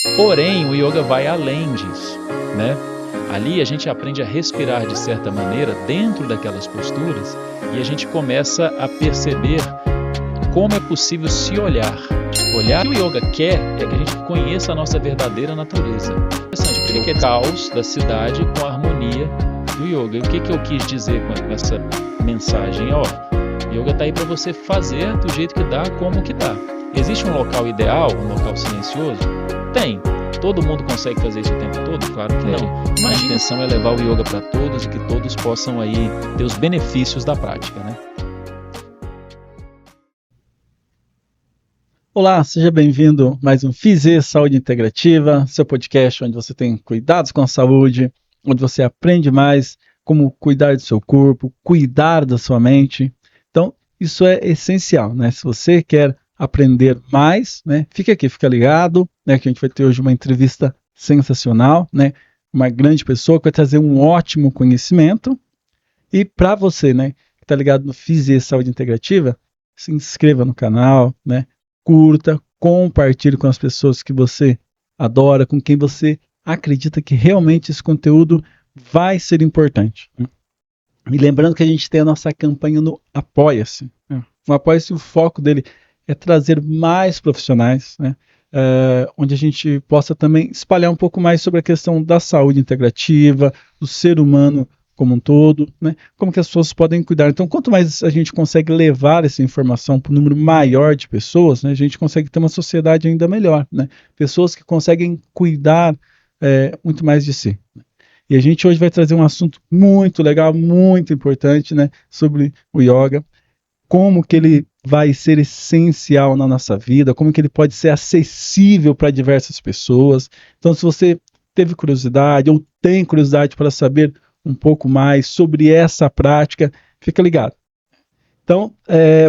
Porém, o yoga vai além disso, né? Ali a gente aprende a respirar de certa maneira dentro daquelas posturas e a gente começa a perceber como é possível se olhar. Olhar. O que o yoga quer é que a gente conheça a nossa verdadeira natureza. Interessante, ele quer caos da cidade com a harmonia do yoga. E o que eu quis dizer com essa mensagem? O yoga está aí para você fazer do jeito que dá, como que dá. Existe um local ideal, um local silencioso? Tem. Todo mundo consegue fazer isso o tempo todo? Claro que não. Mas a intenção é levar o yoga para todos e que todos possam aí ter os benefícios da prática, né? Olá, seja bem-vindo a mais um Physê Saúde Integrativa, seu podcast onde você tem cuidados com a saúde, onde você aprende mais como cuidar do seu corpo, cuidar da sua mente. Então, isso é essencial, né? Se você quer aprender mais, né? Fica aqui, fica ligado, né? Que a gente vai ter hoje uma entrevista sensacional, né? Uma grande pessoa que vai trazer um ótimo conhecimento. E para você, né? Que está ligado no Physê Saúde Integrativa, se inscreva no canal, né? Curta, compartilhe com as pessoas que você adora, com quem você acredita que realmente esse conteúdo vai ser importante. E lembrando que a gente tem a nossa campanha no Apoia-se. O Apoia-se, o foco dele é trazer mais profissionais, né, onde a gente possa também espalhar um pouco mais sobre a questão da saúde integrativa, do ser humano como um todo, né? Como que as pessoas podem cuidar. Então, quanto mais a gente consegue levar essa informação para um número maior de pessoas, né, a gente consegue ter uma sociedade ainda melhor, né? Pessoas que conseguem cuidar muito mais de si. E a gente hoje vai trazer um assunto muito legal, muito importante, né, sobre o yoga, como que ele vai ser essencial na nossa vida, como que ele pode ser acessível para diversas pessoas. Então, se você teve curiosidade ou tem curiosidade para saber um pouco mais sobre essa prática, fica ligado. Então,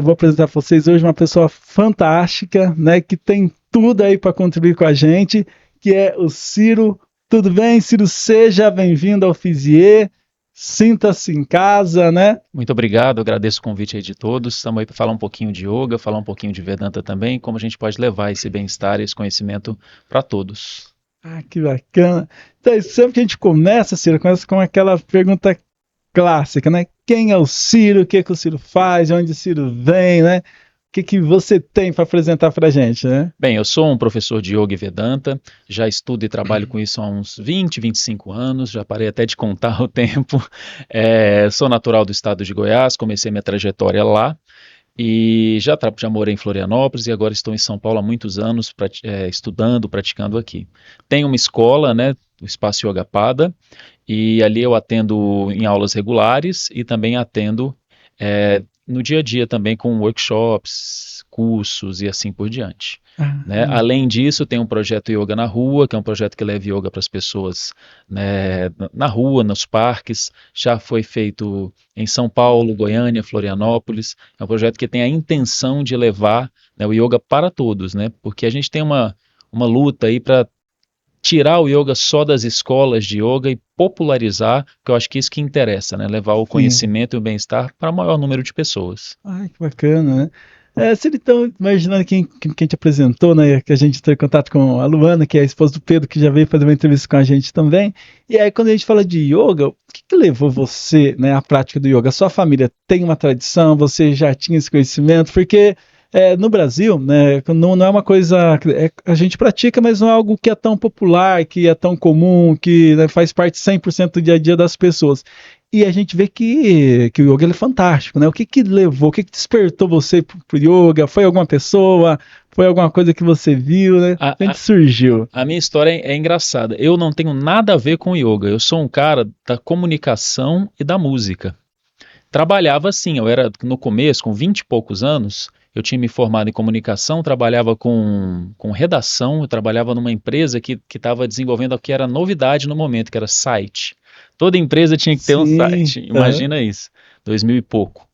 vou apresentar para vocês hoje uma pessoa fantástica, né, que tem tudo aí para contribuir com a gente, que é o Ciro. Tudo bem, Ciro? Seja bem-vindo ao Physê. Sinta-se em casa, né? Muito obrigado, agradeço o convite aí de todos. Estamos aí para falar um pouquinho de yoga, falar um pouquinho de Vedanta também, como a gente pode levar esse bem-estar e esse conhecimento para todos. Ah, que bacana. Então, sempre que a gente começa, Ciro, começa com aquela pergunta clássica, né? Quem é o Ciro? O que o Ciro faz? De onde o Ciro vem, né? O que você tem para apresentar para a gente, né? Bem, eu sou um professor de Yoga e Vedanta, já estudo e trabalho com isso há uns 20, 25 anos, já parei até de contar o tempo. Sou natural do estado de Goiás, comecei minha trajetória lá e já morei em Florianópolis e agora estou em São Paulo há muitos anos estudando, praticando aqui. Tenho uma escola, né, o Espaço Yogapada, e ali eu atendo em aulas regulares e também atendo no dia a dia também com workshops, cursos e assim por diante. Né? Além disso, tem um projeto Yoga na Rua, que é um projeto que leva yoga para as pessoas, né, na rua, nos parques. Já foi feito em São Paulo, Goiânia, Florianópolis. É um projeto que tem a intenção de levar, né, o yoga para todos, né? Porque a gente tem uma luta aí para tirar o yoga só das escolas de yoga e popularizar, porque eu acho que isso que interessa, né? Levar o conhecimento e o bem-estar para o maior número de pessoas. Ai, que bacana, né? Se ele então, imaginando quem te apresentou, né? Que a gente tem contato com a Luana, que é a esposa do Pedro, que já veio fazer uma entrevista com a gente também. E aí, quando a gente fala de yoga, o que levou você, né, à prática do yoga? A sua família tem uma tradição, você já tinha esse conhecimento? Porque no Brasil, né, não é uma coisa. A gente pratica, mas não é algo que é tão popular, que é tão comum, que, né, faz parte 100% do dia a dia das pessoas. E a gente vê que o yoga ele é fantástico, né? O que levou, o que despertou você pro yoga? Foi alguma pessoa? Foi alguma coisa que você viu, né? Onde surgiu? A minha história é engraçada. Eu não tenho nada a ver com yoga. Eu sou um cara da comunicação e da música. Trabalhava assim, eu era no começo, com 20 e poucos anos, eu tinha me formado em comunicação, trabalhava com redação, eu trabalhava numa empresa que estava desenvolvendo o que era novidade no momento, que era site. Toda empresa tinha que ter um site, imagina isso, 2000 e pouco.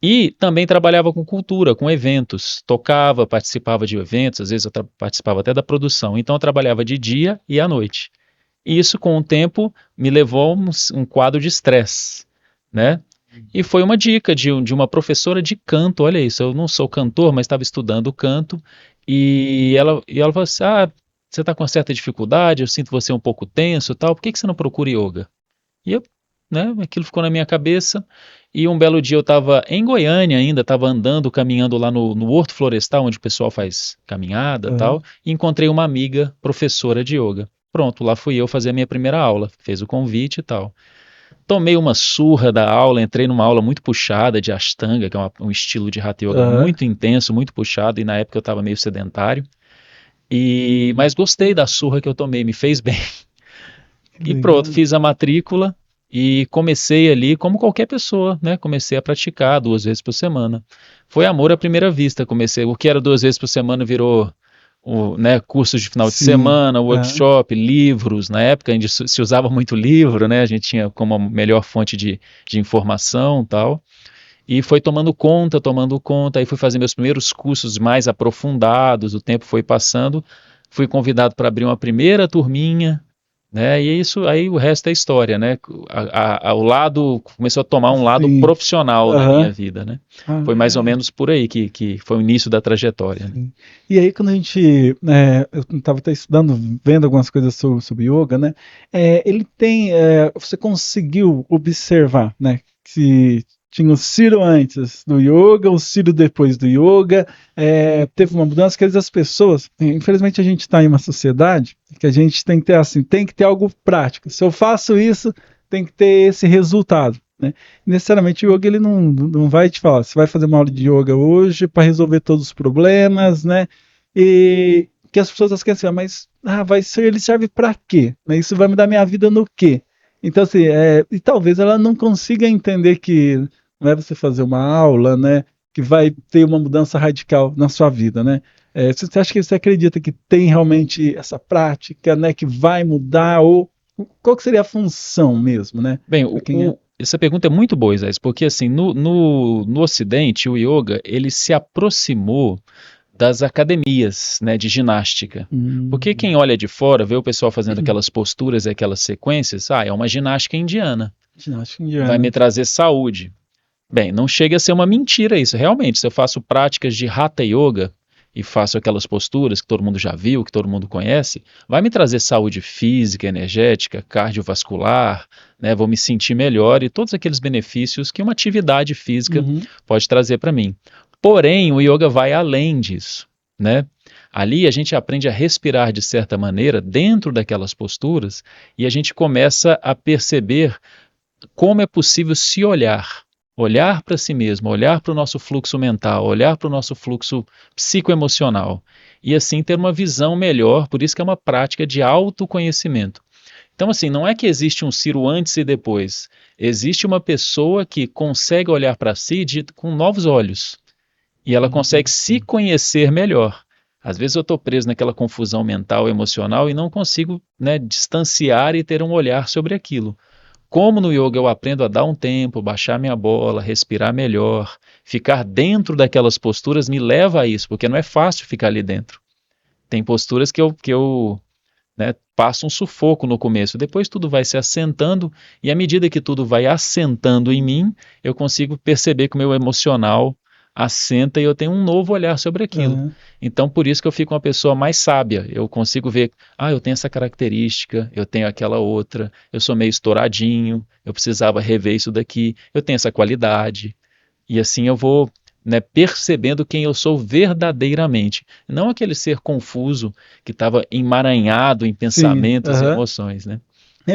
E também trabalhava com cultura, com eventos, tocava, participava de eventos, às vezes eu participava até da produção, então eu trabalhava de dia e à noite. E isso com o tempo me levou a um quadro de estresse, né? E foi uma dica de uma professora de canto, olha isso, eu não sou cantor, mas estava estudando canto, e ela falou assim, você está com uma certa dificuldade, eu sinto você um pouco tenso e tal, por que você não procura yoga? E eu, né, aquilo ficou na minha cabeça, e um belo dia eu estava em Goiânia ainda, estava andando, caminhando lá no Horto Florestal, onde o pessoal faz caminhada e tal, e encontrei uma amiga professora de yoga. Pronto, lá fui eu fazer a minha primeira aula, fez o convite e tal. Tomei uma surra da aula, entrei numa aula muito puxada de Ashtanga, que é um estilo de Hatha Yoga muito intenso, muito puxado, e na época eu estava meio sedentário. Mas gostei da surra que eu tomei, me fez bem. E pronto, fiz a matrícula e comecei ali como qualquer pessoa, né? Comecei a praticar 2 vezes por semana. Foi amor à primeira vista, comecei. O que era 2 vezes por semana virou né, cursos de final de semana, workshop, livros. Na época a gente se usava muito livro, né? A gente tinha como a melhor fonte de informação e tal. E foi tomando conta, aí fui fazer meus primeiros cursos mais aprofundados, o tempo foi passando, fui convidado para abrir uma primeira turminha, né? E isso aí o resto é história, né? O lado começou a tomar um lado profissional da minha vida, né? Foi mais ou menos por aí que foi o início da trajetória. Né? E aí quando a gente, eu estava até estudando, vendo algumas coisas sobre yoga, né? Ele tem, você conseguiu observar, né? Que tinha o Ciro antes do yoga, o Ciro depois do yoga, teve uma mudança que as pessoas, infelizmente a gente está em uma sociedade que a gente tem que ter assim, tem que ter algo prático. Se eu faço isso, tem que ter esse resultado. Né? Necessariamente o yoga ele não vai te falar, você vai fazer uma aula de yoga hoje para resolver todos os problemas, né? E que as pessoas esquecem, mas ele serve para quê? Né? Isso vai mudar minha vida no quê? Então, assim, e talvez ela não consiga entender que não é você fazer uma aula, né, que vai ter uma mudança radical na sua vida, né? Você acha que você acredita que tem realmente essa prática, né, que vai mudar, ou qual que seria a função mesmo, né? Bem, essa pergunta é muito boa, Isaías, porque assim, no Ocidente, o yoga, ele se aproximou das academias, né, de ginástica. Porque quem olha de fora, vê o pessoal fazendo aquelas posturas e aquelas sequências, é uma ginástica indiana. Vai me trazer saúde. Bem, não chega a ser uma mentira isso. Realmente, se eu faço práticas de Hatha Yoga e faço aquelas posturas que todo mundo já viu, que todo mundo conhece, vai me trazer saúde física, energética, cardiovascular, né, vou me sentir melhor e todos aqueles benefícios que uma atividade física pode trazer para mim. Porém, o yoga vai além disso, né? Ali a gente aprende a respirar de certa maneira dentro daquelas posturas e a gente começa a perceber como é possível se olhar para si mesmo, olhar para o nosso fluxo mental, olhar para o nosso fluxo psicoemocional e assim ter uma visão melhor, por isso que é uma prática de autoconhecimento. Então assim, não é que existe um Ciro antes e depois, existe uma pessoa que consegue olhar para si com novos olhos. E ela consegue se conhecer melhor. Às vezes eu estou preso naquela confusão mental, emocional e não consigo, né, distanciar e ter um olhar sobre aquilo. Como no yoga eu aprendo a dar um tempo, baixar minha bola, respirar melhor, ficar dentro daquelas posturas me leva a isso, porque não é fácil ficar ali dentro. Tem posturas que eu né, passo um sufoco no começo, depois tudo vai se assentando e à medida que tudo vai assentando em mim, eu consigo perceber que o meu emocional assenta e eu tenho um novo olhar sobre aquilo. Então, por isso que eu fico uma pessoa mais sábia. Eu consigo ver, eu tenho essa característica, eu tenho aquela outra, eu sou meio estouradinho, eu precisava rever isso daqui, eu tenho essa qualidade. E assim eu vou, né, percebendo quem eu sou verdadeiramente. Não aquele ser confuso que estava emaranhado em pensamentos e emoções, né?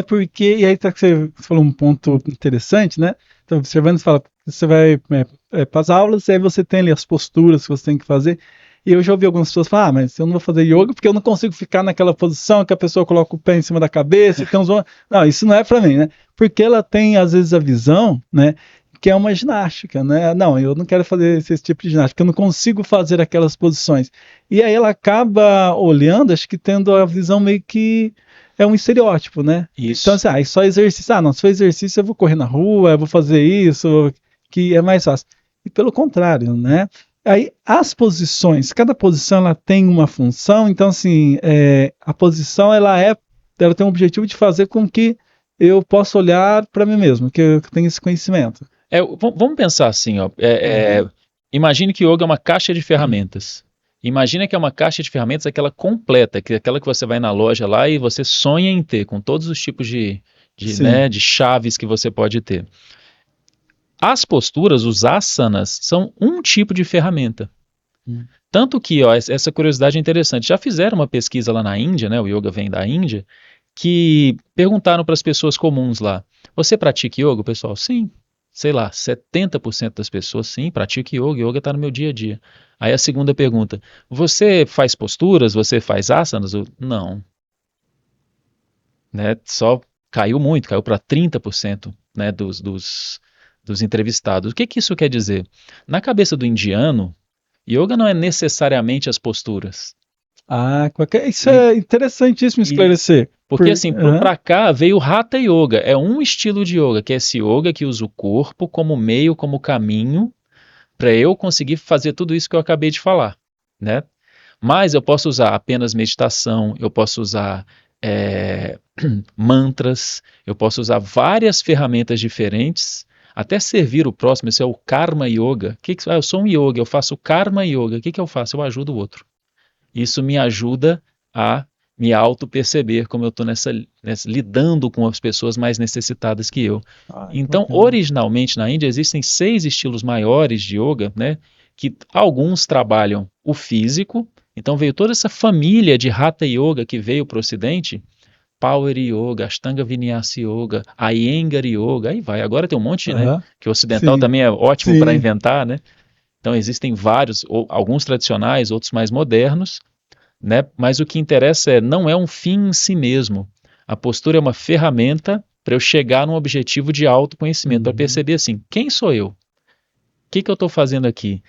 Porque, e aí tá que você falou um ponto interessante, né? Então, observando, você fala, você vai para as aulas, e aí você tem ali as posturas que você tem que fazer. E eu já ouvi algumas pessoas falar, mas eu não vou fazer yoga porque eu não consigo ficar naquela posição que a pessoa coloca o pé em cima da cabeça e tem uns... Não, isso não é para mim, né? Porque ela tem, às vezes, a visão, né? Que é uma ginástica, né? Não, eu não quero fazer esse tipo de ginástica, eu não consigo fazer aquelas posições. E aí ela acaba olhando, acho que tendo a visão meio que é um estereótipo, né? Isso. Então, assim, só exercício. Não, se for exercício, eu vou correr na rua, eu vou fazer isso, que é mais fácil. E pelo contrário, né? Aí, as posições, cada posição ela tem uma função, então, assim, a posição ela tem um objetivo de fazer com que eu possa olhar para mim mesmo, que eu tenha esse conhecimento. Vamos pensar assim, ó. Imagine que yoga é uma caixa de ferramentas. Imagina que é uma caixa de ferramentas, aquela completa, aquela que você vai na loja lá e você sonha em ter, com todos os tipos Sim. de chaves que você pode ter. As posturas, os asanas, são um tipo de ferramenta. Tanto que, ó, essa curiosidade é interessante. Já fizeram uma pesquisa lá na Índia, né? O yoga vem da Índia, que perguntaram para as pessoas comuns lá: você pratica yoga, pessoal? Sim. Sei lá, 70% das pessoas sim, pratica yoga está no meu dia a dia. Aí a segunda pergunta: você faz posturas, você faz asanas? Não. Né? Só caiu muito, caiu para 30%, né, dos entrevistados. O que que isso quer dizer? Na cabeça do indiano, yoga não é necessariamente as posturas. Isso é interessantíssimo Isso. esclarecer. Porque assim, para cá veio o Hatha Yoga, é um estilo de yoga, que é esse yoga que usa o corpo como meio, como caminho, para eu conseguir fazer tudo isso que eu acabei de falar, né? Mas eu posso usar apenas meditação, eu posso usar mantras, eu posso usar várias ferramentas diferentes, até servir o próximo. Esse é o Karma Yoga. Eu sou um yoga, eu faço Karma Yoga. O que eu faço? Eu ajudo o outro. Isso me ajuda a me auto-perceber como eu estou lidando com as pessoas mais necessitadas que eu. Então, originalmente na Índia existem 6 estilos maiores de yoga, né? Que alguns trabalham o físico. Então veio toda essa família de Hatha Yoga que veio para o Ocidente, Power Yoga, Ashtanga Vinyasa Yoga, Iyengar Yoga, aí vai. Agora tem um monte, né? Que o ocidental Sim, também é ótimo para sim. inventar, né? Então existem vários, alguns tradicionais, outros mais modernos, né? Mas o que interessa não é um fim em si mesmo. A postura é uma ferramenta para eu chegar num objetivo de autoconhecimento, para perceber assim, quem sou eu? O que eu estou fazendo aqui?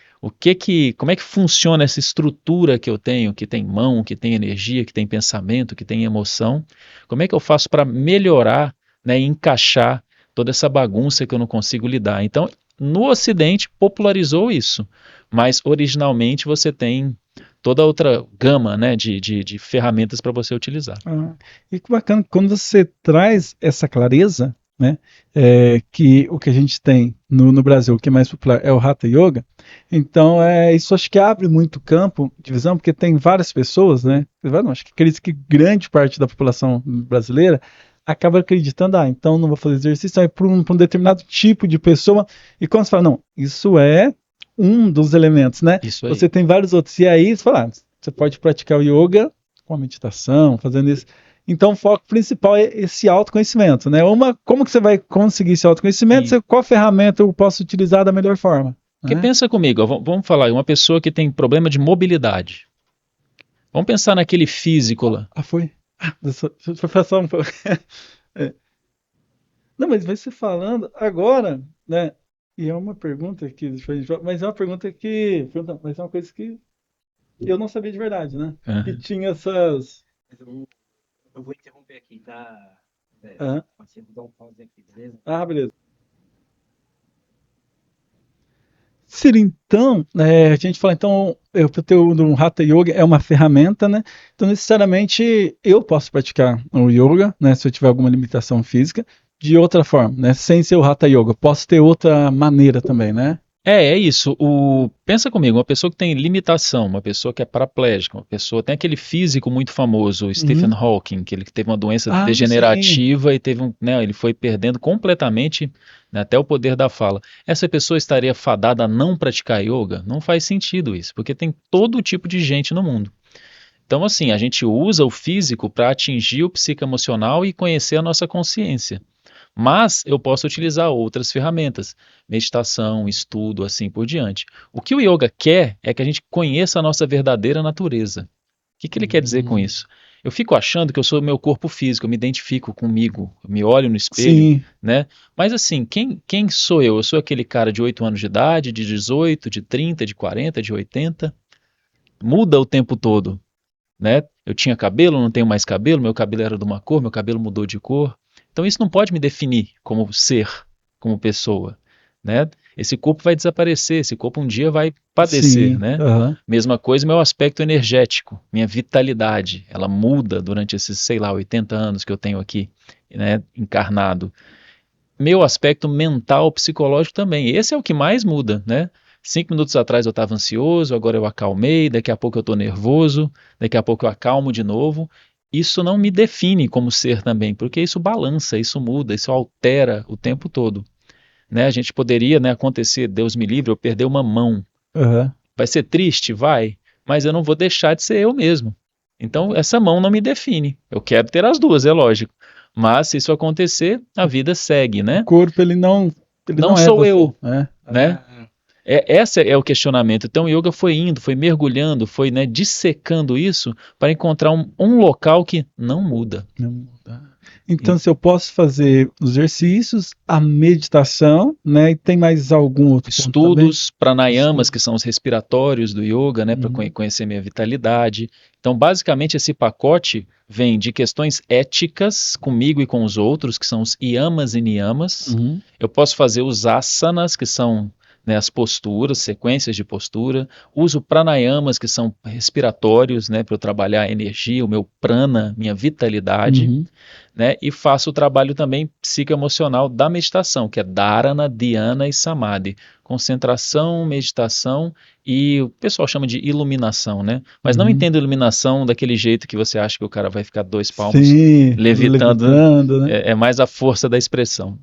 Como é que funciona essa estrutura que eu tenho, que tem mão, que tem energia, que tem pensamento, que tem emoção? Como é que eu faço para melhorar, né, e encaixar toda essa bagunça que eu não consigo lidar? Então, no Ocidente popularizou isso, mas originalmente você tem toda outra gama, né, de ferramentas para você utilizar. E que bacana, quando você traz essa clareza, né, que o que a gente tem no Brasil, o que é mais popular é o Hatha Yoga, então isso acho que abre muito campo de visão, porque tem várias pessoas, né, não, acho que acredito que grande parte da população brasileira acaba acreditando, então não vou fazer exercício, é para um determinado tipo de pessoa, e quando você fala, não, isso é um dos elementos, né, Isso aí. você tem vários outros, e aí você fala, você pode praticar o yoga com a meditação, fazendo isso. Então, o foco principal é esse autoconhecimento, né? Como que você vai conseguir esse autoconhecimento? Qual ferramenta eu posso utilizar da melhor forma? Porque pensa comigo, ó, vamos falar, uma pessoa que tem problema de mobilidade. Vamos pensar naquele físico lá. Foi. Deixa eu passar um pouco. Não, mas vai se falando agora, né? E é uma pergunta que, mas é uma pergunta que, mas é uma coisa que eu não sabia de verdade, né? Que tinha essas. Eu vou interromper aqui, tá? Pode dar um pause aqui, beleza? Beleza. Ciro, então, a gente fala, então, o teu um Hatha Yoga é uma ferramenta, né? Então, necessariamente, eu posso praticar o yoga, né? Se eu tiver alguma limitação física, de outra forma, né? Sem ser o Hatha Yoga. Posso ter outra maneira também, né? É isso. Pensa comigo, uma pessoa que tem limitação, uma pessoa que é paraplégica, uma pessoa tem aquele físico muito famoso, o Stephen Hawking, que ele teve uma doença degenerativa e ele foi perdendo completamente, né, até o poder da fala. Essa pessoa estaria fadada a não praticar yoga? Não faz sentido isso, porque tem todo tipo de gente no mundo. Então, assim, a gente usa o físico para atingir o psicoemocional e conhecer a nossa consciência. Mas eu posso utilizar outras ferramentas, meditação, estudo, assim por diante. O que o yoga quer é que a gente conheça a nossa verdadeira natureza. O que ele quer dizer com isso? Eu fico achando que eu sou o meu corpo físico, eu me identifico comigo, eu me olho no espelho, né? Mas assim, quem sou eu? Eu sou aquele cara de 8 anos de idade, de 18, de 30, de 40, de 80? Muda o tempo todo, né? Eu tinha cabelo, não tenho mais cabelo, meu cabelo era de uma cor, meu cabelo mudou de cor. Então isso não pode me definir como ser, como pessoa, né? Esse corpo vai desaparecer, esse corpo um dia vai padecer, né? Mesma coisa, meu aspecto energético, minha vitalidade, ela muda durante esses, 80 anos que eu tenho aqui, né, encarnado. Meu aspecto mental, psicológico também, esse é o que mais muda, né? 5 minutos atrás eu estava ansioso, agora eu acalmei, daqui a pouco eu estou nervoso, daqui a pouco eu acalmo de novo. Isso não me define como ser também, porque isso balança, isso muda, isso altera o tempo todo. Né? A gente poderia, né, acontecer, Deus me livre, eu perder uma mão. Uhum. Vai ser triste? Vai, mas eu não vou deixar de ser eu mesmo. Então, essa mão não me define. Eu quero ter as duas, é lógico. Mas, se isso acontecer, a vida segue, O né? corpo, ele não Não é sou você, eu, né? né? Esse é o questionamento. Então, o yoga foi indo, foi mergulhando, foi, né, dissecando isso para encontrar um local que não muda. Não muda. Então, se eu posso fazer os exercícios, a meditação, né? E tem mais algum outro ponto Estudos, pranayamas, Estudos. que são os respiratórios do yoga, né, para Uhum. conhecer minha vitalidade. Então, basicamente, esse pacote vem de questões éticas comigo e com os outros, que são os yamas e niyamas. Uhum. Eu posso fazer os asanas, que são, né, as posturas, sequências de postura. Uso pranayamas, que são respiratórios, né, para eu trabalhar a energia, o meu prana, minha vitalidade. Uhum. Né, e faço o trabalho também psicoemocional da meditação, que é Dharana, Dhyana e Samadhi. Concentração, meditação e o pessoal chama de iluminação, né? Mas não Uhum. entendo iluminação daquele jeito que você acha que o cara vai ficar 2 palmos Sim, levitando, né? é mais a força da expressão.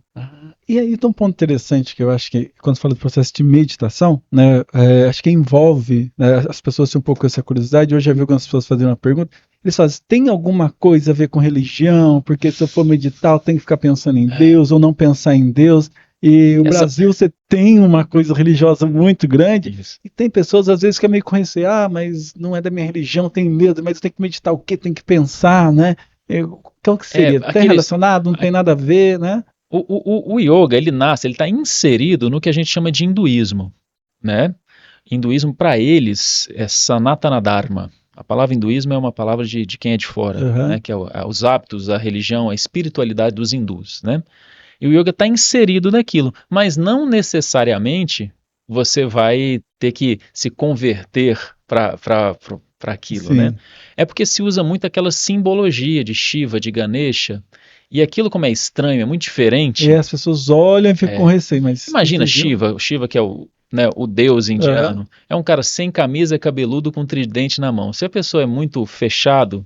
E aí tem um ponto interessante que eu acho que quando você fala do processo de meditação, né, acho que envolve, né, as pessoas têm um pouco essa curiosidade. Hoje eu já vi algumas pessoas fazendo uma pergunta, eles fazem, tem alguma coisa a ver com religião? Porque se eu for meditar eu tenho que ficar pensando em Deus ou não pensar em Deus. E o Brasil, você tem uma coisa religiosa muito grande. Isso. E tem pessoas às vezes que é meio com receio, mas não é da minha religião, tem medo, mas tem que meditar o quê? Tem que pensar, né? Então o que seria? Tem relacionado? Não tem nada a ver, né? O yoga, ele está inserido no que a gente chama de hinduísmo, né? Hinduísmo, para eles, é Sanatana Dharma. A palavra hinduísmo é uma palavra de quem é de fora, né? Que é os hábitos, a religião, a espiritualidade dos hindus, né? E o yoga está inserido naquilo, mas não necessariamente você vai ter que se converter para aquilo, né? É porque se usa muito aquela simbologia de Shiva, de Ganesha, e aquilo como é estranho, é muito diferente. E as pessoas olham e ficam com receio, mas... Imagina Shiva, que é o deus indiano, é um cara sem camisa, cabeludo, com tridente na mão. Se a pessoa é muito fechado,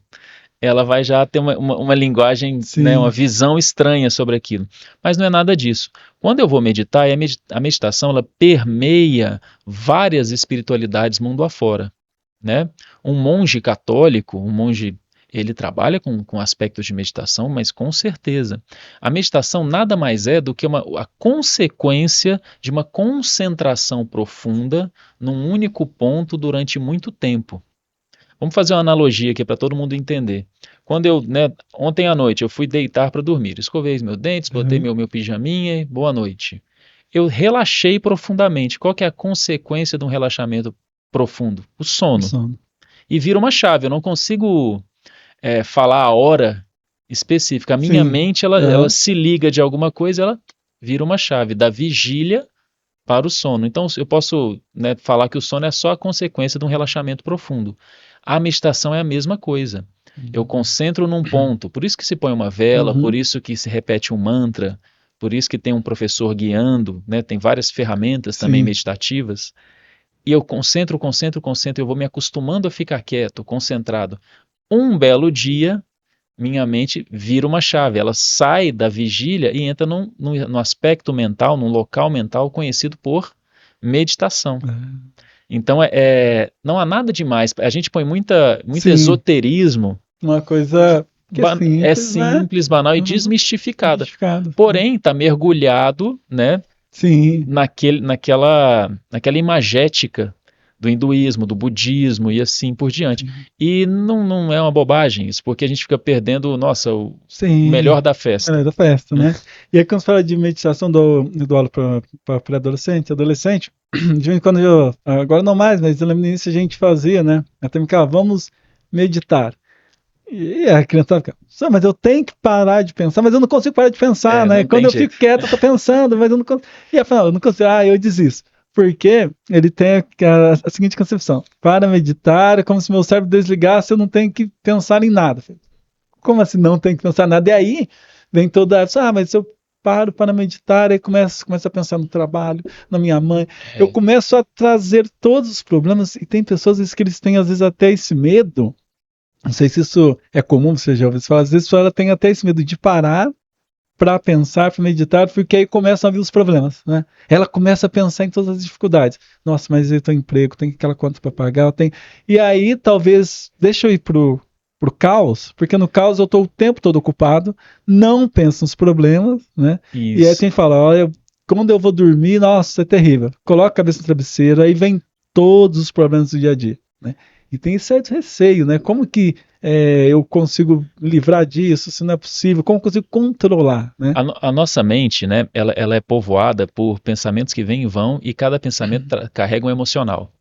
ela vai já ter uma linguagem, né, uma visão estranha sobre aquilo. Mas não é nada disso. Quando eu vou meditar, a meditação ela permeia várias espiritualidades mundo afora. Né? Um monge católico, ele trabalha com aspectos de meditação, mas com certeza. A meditação nada mais é do que a consequência de uma concentração profunda num único ponto durante muito tempo. Vamos fazer uma analogia aqui para todo mundo entender. Quando ontem à noite eu fui deitar para dormir, escovei os meus dentes, botei meu pijaminha, boa noite. Eu relaxei profundamente. Qual que é a consequência de um relaxamento profundo? O sono. E vira uma chave, eu não consigo falar a hora específica. A minha mente, ela se liga de alguma coisa, ela vira uma chave, da vigília para o sono. Então, eu posso falar que o sono é só a consequência de um relaxamento profundo. A meditação é a mesma coisa. Eu concentro num ponto, por isso que se põe uma vela, por isso que se repete um mantra, por isso que tem um professor guiando, né? Tem várias ferramentas também meditativas. E eu concentro, eu vou me acostumando a ficar quieto, concentrado. Um belo dia, minha mente vira uma chave, ela sai da vigília e entra no aspecto mental, num local mental conhecido por meditação. Então, não há nada demais. A gente põe muito esoterismo. Uma coisa que é simples, banal e desmistificada. Porém, está mergulhado, né? Sim. Naquela imagética do hinduísmo, do budismo e assim por diante. E não é uma bobagem isso, porque a gente fica perdendo, o melhor da festa. Melhor da festa, né? E aí quando você fala de meditação, do aula para pré-adolescente, adolescente, de vez em quando agora não mais, mas eu lembro no início a gente fazia, né? Até me falava, vamos meditar. E a criança fica, mas eu tenho que parar de pensar, mas eu não consigo parar de pensar, né? Quando eu fico quieto, eu tô pensando, mas eu não consigo. E ela fala, eu não consigo, eu desisto. Porque ele tem a seguinte concepção: para meditar é como se meu cérebro desligasse, eu não tenho que pensar em nada. Como assim não tenho que pensar em nada? E aí vem toda mas se eu paro para meditar e começo a pensar no trabalho, na minha mãe. Eu começo a trazer todos os problemas, e tem pessoas que eles têm às vezes até esse medo. Não sei se isso é comum, você já ouviu falar, às vezes ela tem até esse medo de parar para pensar, para meditar, porque aí começam a vir os problemas, né? Ela começa a pensar em todas as dificuldades. Nossa, mas eu tenho emprego, tem aquela conta para pagar, E aí, talvez, deixa eu ir pro caos, porque no caos eu estou o tempo todo ocupado, não penso nos problemas, né? Isso. E aí tem que falar, olha, quando eu vou dormir, nossa, é terrível. Coloca a cabeça no travesseiro, aí vem todos os problemas do dia a dia, né? E tem certo receio, né? Como que eu consigo livrar disso, se não é possível? Como eu consigo controlar, né? A nossa mente, né, ela é povoada por pensamentos que vêm e vão, e cada pensamento carrega um emocional.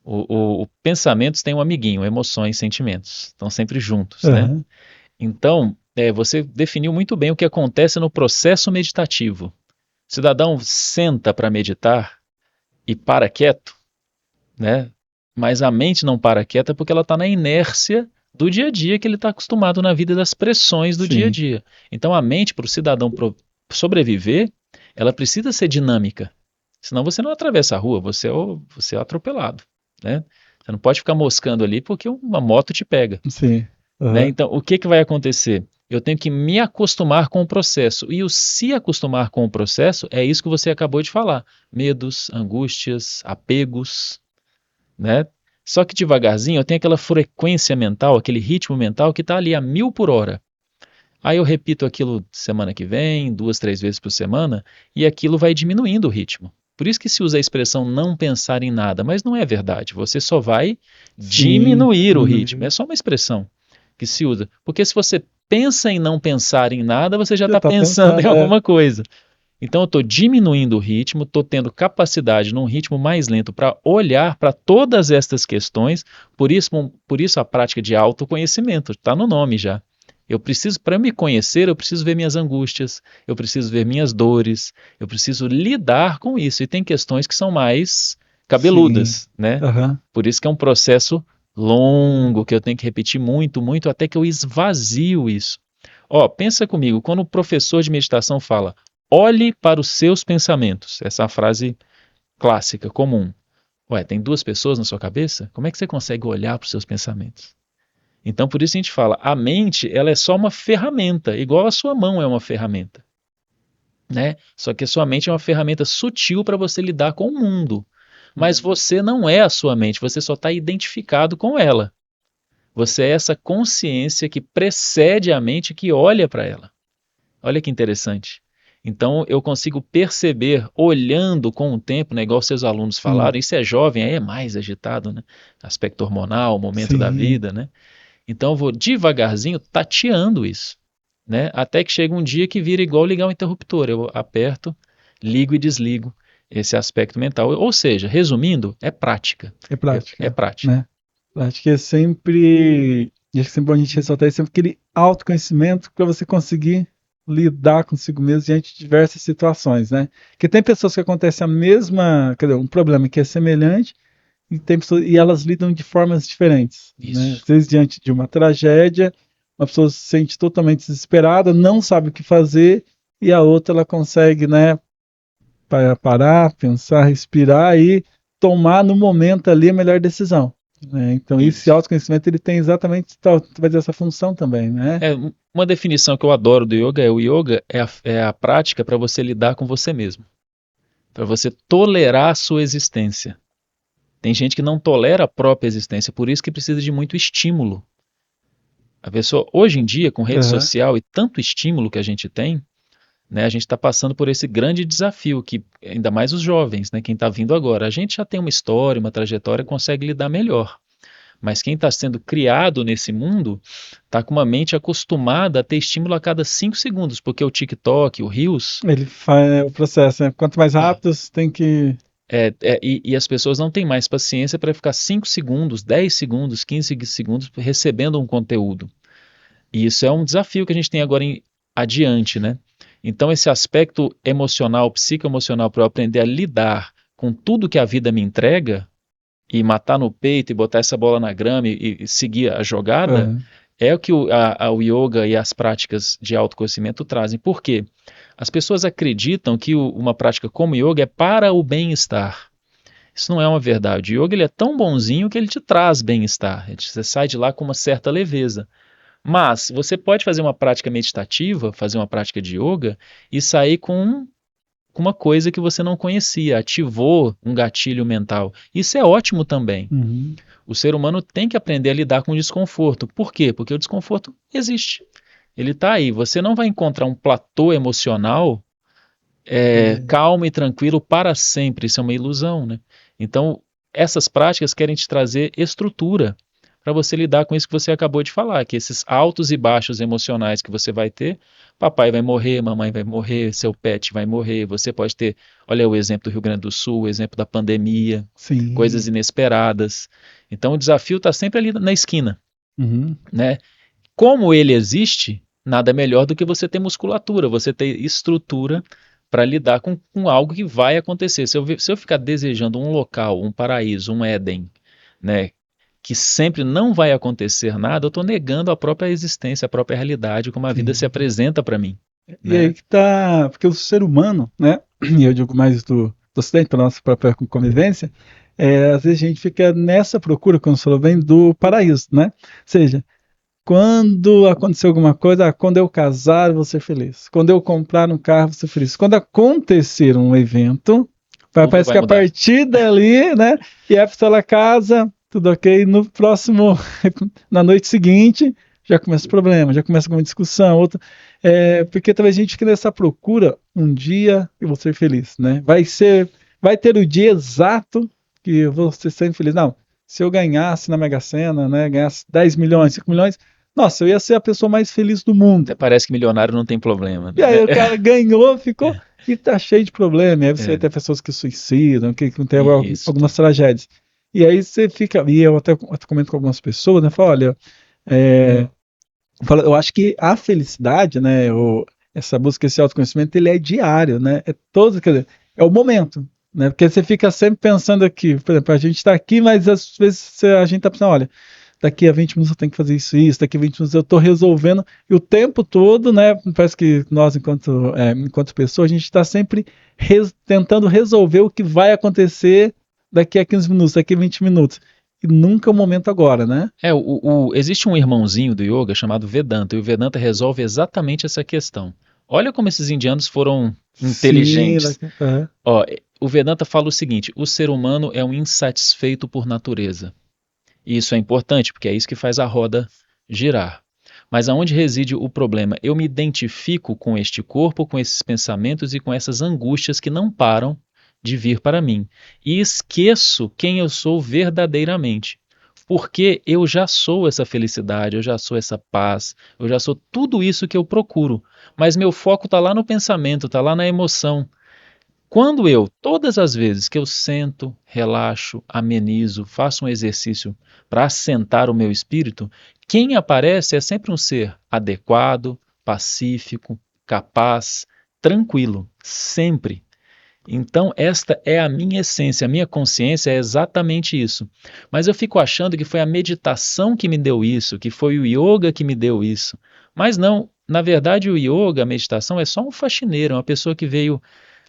O pensamentos tem um amiguinho, emoções, sentimentos, estão sempre juntos, né? Então, você definiu muito bem o que acontece no processo meditativo. O cidadão senta para meditar e para quieto, né? Mas a mente não para quieta porque ela está na inércia do dia a dia que ele está acostumado na vida, das pressões do dia a dia. Então a mente, para o cidadão sobreviver, ela precisa ser dinâmica. Senão você não atravessa a rua, você é atropelado, né? Você não pode ficar moscando ali porque uma moto te pega. Sim. Né? Então, o que vai acontecer? Eu tenho que me acostumar com o processo. E o se acostumar com o processo é isso que você acabou de falar. Medos, angústias, apegos, né? Só que devagarzinho eu tenho aquela frequência mental, aquele ritmo mental que está ali a 1000 por hora. Aí eu repito aquilo semana que vem, 2, 3 vezes por semana, e aquilo vai diminuindo o ritmo. Por isso que se usa a expressão não pensar em nada, mas não é verdade. Você só vai diminuir o ritmo. É só uma expressão que se usa. Porque se você pensa em não pensar em nada, você já está pensando em alguma coisa. Então eu estou diminuindo o ritmo, estou tendo capacidade num ritmo mais lento para olhar para todas estas questões, por isso a prática de autoconhecimento, está no nome já. Eu preciso, para me conhecer, eu preciso ver minhas angústias, eu preciso ver minhas dores, eu preciso lidar com isso. E tem questões que são mais cabeludas, né? Por isso que é um processo longo, que eu tenho que repetir muito, muito, até que eu esvazio isso. Pensa comigo, quando o professor de meditação fala, olhe para os seus pensamentos. Essa é uma frase clássica, comum. Tem 2 pessoas na sua cabeça? Como é que você consegue olhar para os seus pensamentos? Então, por isso a gente fala, a mente ela é só uma ferramenta, igual a sua mão é uma ferramenta. Né? Só que a sua mente é uma ferramenta sutil para você lidar com o mundo. Mas você não é a sua mente, você só está identificado com ela. Você é essa consciência que precede a mente, que olha para ela. Olha que interessante. Então eu consigo perceber, olhando com o tempo, né, igual seus alunos falaram, isso é jovem, aí é mais agitado, né? Aspecto hormonal, momento da vida, né? Então eu vou devagarzinho tateando isso, né? Até que chega um dia que vira igual ligar um interruptor, eu aperto, ligo e desligo esse aspecto mental. Ou seja, resumindo, é prática. É prática. É prática. Né? Prática é sempre, e acho que sempre bom a gente ressaltar, é sempre aquele autoconhecimento para você conseguir lidar consigo mesmo diante de diversas situações, né? Porque tem pessoas que acontecem a mesma, quer dizer, um problema que é semelhante, e tem pessoas, e elas lidam de formas diferentes. Né? Às vezes, diante de uma tragédia, uma pessoa se sente totalmente desesperada, não sabe o que fazer, e a outra ela consegue, né, parar, pensar, respirar e tomar no momento ali a melhor decisão. Né? Então, esse autoconhecimento ele tem exatamente essa função também, né? Uma definição que eu adoro do yoga o yoga é a prática para você lidar com você mesmo, para você tolerar a sua existência. Tem gente que não tolera a própria existência, por isso que precisa de muito estímulo. A pessoa, hoje em dia, com rede social e tanto estímulo que a gente tem, né, a gente está passando por esse grande desafio, que ainda mais os jovens, né, quem está vindo agora. A gente já tem uma história, uma trajetória, consegue lidar melhor. Mas quem está sendo criado nesse mundo está com uma mente acostumada a ter estímulo a cada 5 segundos, porque o TikTok, o Reels... Ele faz o processo, né? Quanto mais rápido, você tem que... E as pessoas não têm mais paciência para ficar 5 segundos, 10 segundos, 15 segundos recebendo um conteúdo. E isso é um desafio que a gente tem agora adiante, né? Então esse aspecto emocional, psicoemocional, para eu aprender a lidar com tudo que a vida me entrega, e matar no peito e botar essa bola na grama e seguir a jogada, É o que o yoga e as práticas de autoconhecimento trazem. Por quê? As pessoas acreditam que uma prática como yoga é para o bem-estar. Isso não é uma verdade. O yoga ele é tão bonzinho que ele te traz bem-estar. Você sai de lá com uma certa leveza. Mas você pode fazer uma prática meditativa, fazer uma prática de yoga e sair com uma coisa que você não conhecia, ativou um gatilho mental. Isso é ótimo também. Uhum. O ser humano tem que aprender a lidar com o desconforto. Por quê? Porque o desconforto existe. Ele está aí. Você não vai encontrar um platô emocional calmo e tranquilo para sempre. Isso é uma ilusão, né? Então, essas práticas querem te trazer estrutura para você lidar com isso que você acabou de falar, que esses altos e baixos emocionais que você vai ter, papai vai morrer, mamãe vai morrer, seu pet vai morrer, você pode ter, olha o exemplo do Rio Grande do Sul, o exemplo da pandemia, Sim. coisas inesperadas. Então o desafio está sempre ali na esquina, Uhum. né? Como ele existe, nada melhor do que você ter musculatura, você ter estrutura para lidar com algo que vai acontecer. Se eu ficar desejando um local, um paraíso, um Éden, né, que sempre não vai acontecer nada, eu estou negando a própria existência, a própria realidade, como a vida se apresenta para mim. E Né? aí que tá, porque o ser humano, né, e eu digo mais do Ocidente, para nossa própria convivência, às vezes a gente fica nessa procura, quando você falou bem, do paraíso, né? Ou seja, quando acontecer alguma coisa, quando eu casar, eu vou ser feliz. Quando eu comprar um carro, vou ser feliz. Quando acontecer um evento, parece que a partir dali, né, e a pessoa casa, tudo ok, no próximo, na noite seguinte, já começa o problema, já começa alguma discussão, outra, porque talvez a gente fique nessa procura, um dia eu vou ser feliz, né? Vai ter o dia exato que eu vou ser sempre feliz. Não, se eu ganhasse na Mega Sena, né, ganhasse 10 milhões, 5 milhões, nossa, eu ia ser a pessoa mais feliz do mundo. Até parece que milionário não tem problema. Né? E aí o cara ganhou, ficou, e tá cheio de problema. E aí você vai ter pessoas que suicidam, que tem algumas tragédias. E aí você fica, e eu até comento com algumas pessoas, né, falo, olha, eu acho que a felicidade, né, essa busca, esse autoconhecimento, ele é diário, né, quer dizer, é o momento, né, porque você fica sempre pensando aqui, por exemplo, a gente está aqui, mas às vezes a gente está pensando, olha, daqui a 20 minutos eu tenho que fazer isso, daqui a 20 minutos eu estou resolvendo, e o tempo todo, né, parece que nós, enquanto pessoas, a gente está sempre tentando resolver o que vai acontecer daqui a 15 minutos, daqui a 20 minutos. E nunca o momento agora, né? Existe um irmãozinho do yoga chamado Vedanta, e o Vedanta resolve exatamente essa questão. Olha como esses indianos foram inteligentes. Sim, o Vedanta fala o seguinte, o ser humano é um insatisfeito por natureza. E isso é importante, porque é isso que faz a roda girar. Mas aonde reside o problema? Eu me identifico com este corpo, com esses pensamentos e com essas angústias que não param de vir para mim. E esqueço quem eu sou verdadeiramente. Porque eu já sou essa felicidade, eu já sou essa paz, eu já sou tudo isso que eu procuro. Mas meu foco está lá no pensamento, está lá na emoção. Quando todas as vezes que eu sento, relaxo, amenizo, faço um exercício para assentar o meu espírito, quem aparece é sempre um ser adequado, pacífico, capaz, tranquilo, sempre. Então esta é a minha essência, a minha consciência é exatamente isso. Mas eu fico achando que foi a meditação que me deu isso, que foi o yoga que me deu isso. Mas não, na verdade o yoga, a meditação é só um faxineiro, uma pessoa que veio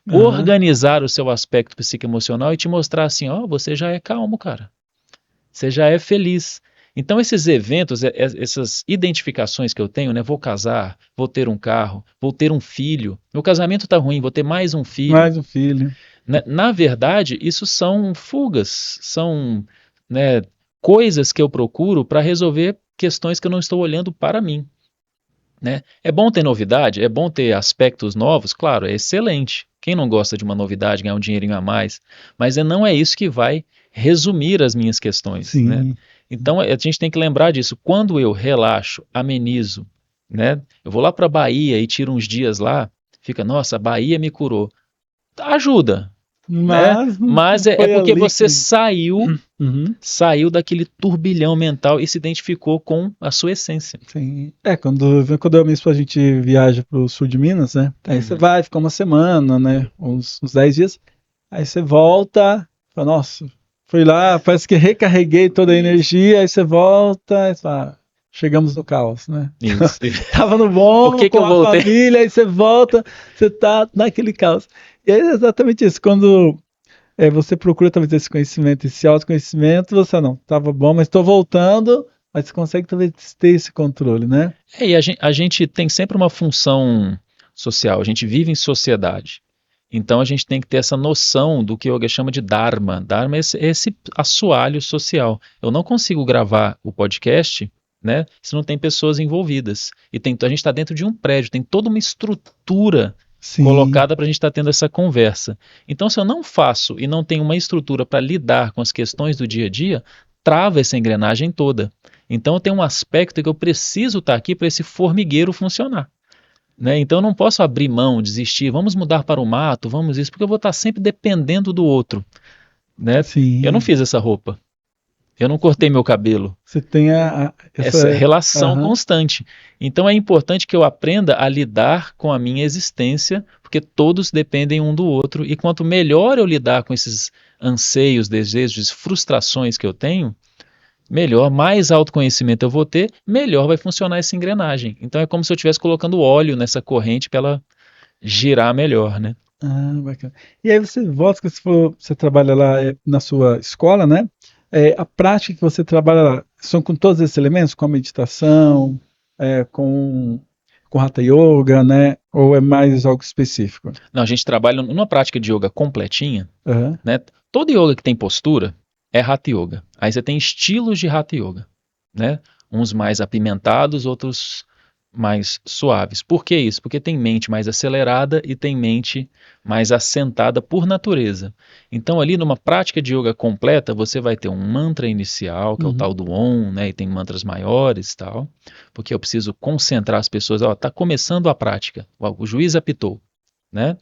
organizar o seu aspecto psicoemocional e te mostrar assim, você já é calmo, cara. Você já é feliz. Então esses eventos, essas identificações que eu tenho, né? Vou casar, vou ter um carro, vou ter um filho. Meu casamento está ruim, vou ter mais um filho. Mais um filho. Na verdade, isso são fugas, são, né, coisas que eu procuro para resolver questões que eu não estou olhando para mim. Né? É bom ter novidade, é bom ter aspectos novos, claro, é excelente. Quem não gosta de uma novidade, ganhar um dinheirinho a mais? Mas não é isso que vai resumir as minhas questões. Sim. Né? Então a gente tem que lembrar disso. Quando eu relaxo, amenizo, né? Eu vou lá para a Bahia e tiro uns dias lá, fica, nossa, a Bahia me curou. Ajuda. Mas é porque você saiu daquele turbilhão mental e se identificou com a sua essência. Sim. Quando eu e minha esposa, a gente viaja para o sul de Minas, né? Aí você vai, fica uma semana, né? Uns 10 dias. Aí você volta, fala, nossa, fui lá, parece que recarreguei toda a energia, aí você volta, aí você fala, chegamos no caos, né? Isso. Tava no bom, Por que com eu a voltei? família, aí você volta, você tá naquele caos. E é exatamente isso, quando você procura talvez esse conhecimento, esse autoconhecimento, você não, tava bom, mas estou voltando, mas você consegue talvez ter esse controle, né? E a gente tem sempre uma função social, a gente vive em sociedade. Então a gente tem que ter essa noção do que o yoga chama de Dharma. Dharma é esse assoalho social. Eu não consigo gravar o podcast, né, se não tem pessoas envolvidas. E a gente está dentro de um prédio, tem toda uma estrutura Sim. colocada para a gente estar tendo essa conversa. Então, se eu não faço e não tenho uma estrutura para lidar com as questões do dia a dia, trava essa engrenagem toda. Então, tem um aspecto que eu preciso estar aqui para esse formigueiro funcionar. Né? Então eu não posso abrir mão, desistir, vamos mudar para o mato, vamos isso, porque eu vou estar sempre dependendo do outro. Né? Sim. Eu não fiz essa roupa, eu não cortei meu cabelo. Você tem essa relação constante. Então é importante que eu aprenda a lidar com a minha existência, porque todos dependem um do outro, e quanto melhor eu lidar com esses anseios, desejos, frustrações que eu tenho, melhor, mais autoconhecimento eu vou ter, melhor vai funcionar essa engrenagem. Então é como se eu estivesse colocando óleo nessa corrente para ela girar melhor, né? Bacana. E aí você volta, que você trabalha lá na sua escola, né? A prática que você trabalha lá, são com todos esses elementos? Com a meditação, com Hatha Yoga, né? Ou é mais algo específico? Não, a gente trabalha numa prática de yoga completinha, Uhum. né? Todo yoga que tem postura é Hatha Yoga. Aí você tem estilos de Hatha Yoga, né? Uns mais apimentados, outros mais suaves. Por que isso? Porque tem mente mais acelerada e tem mente mais assentada por natureza. Então ali numa prática de yoga completa, você vai ter um mantra inicial, que é o tal do Om, né? E tem mantras maiores e tal, porque eu preciso concentrar as pessoas. Ó, tá começando a prática, o juiz apitou, né?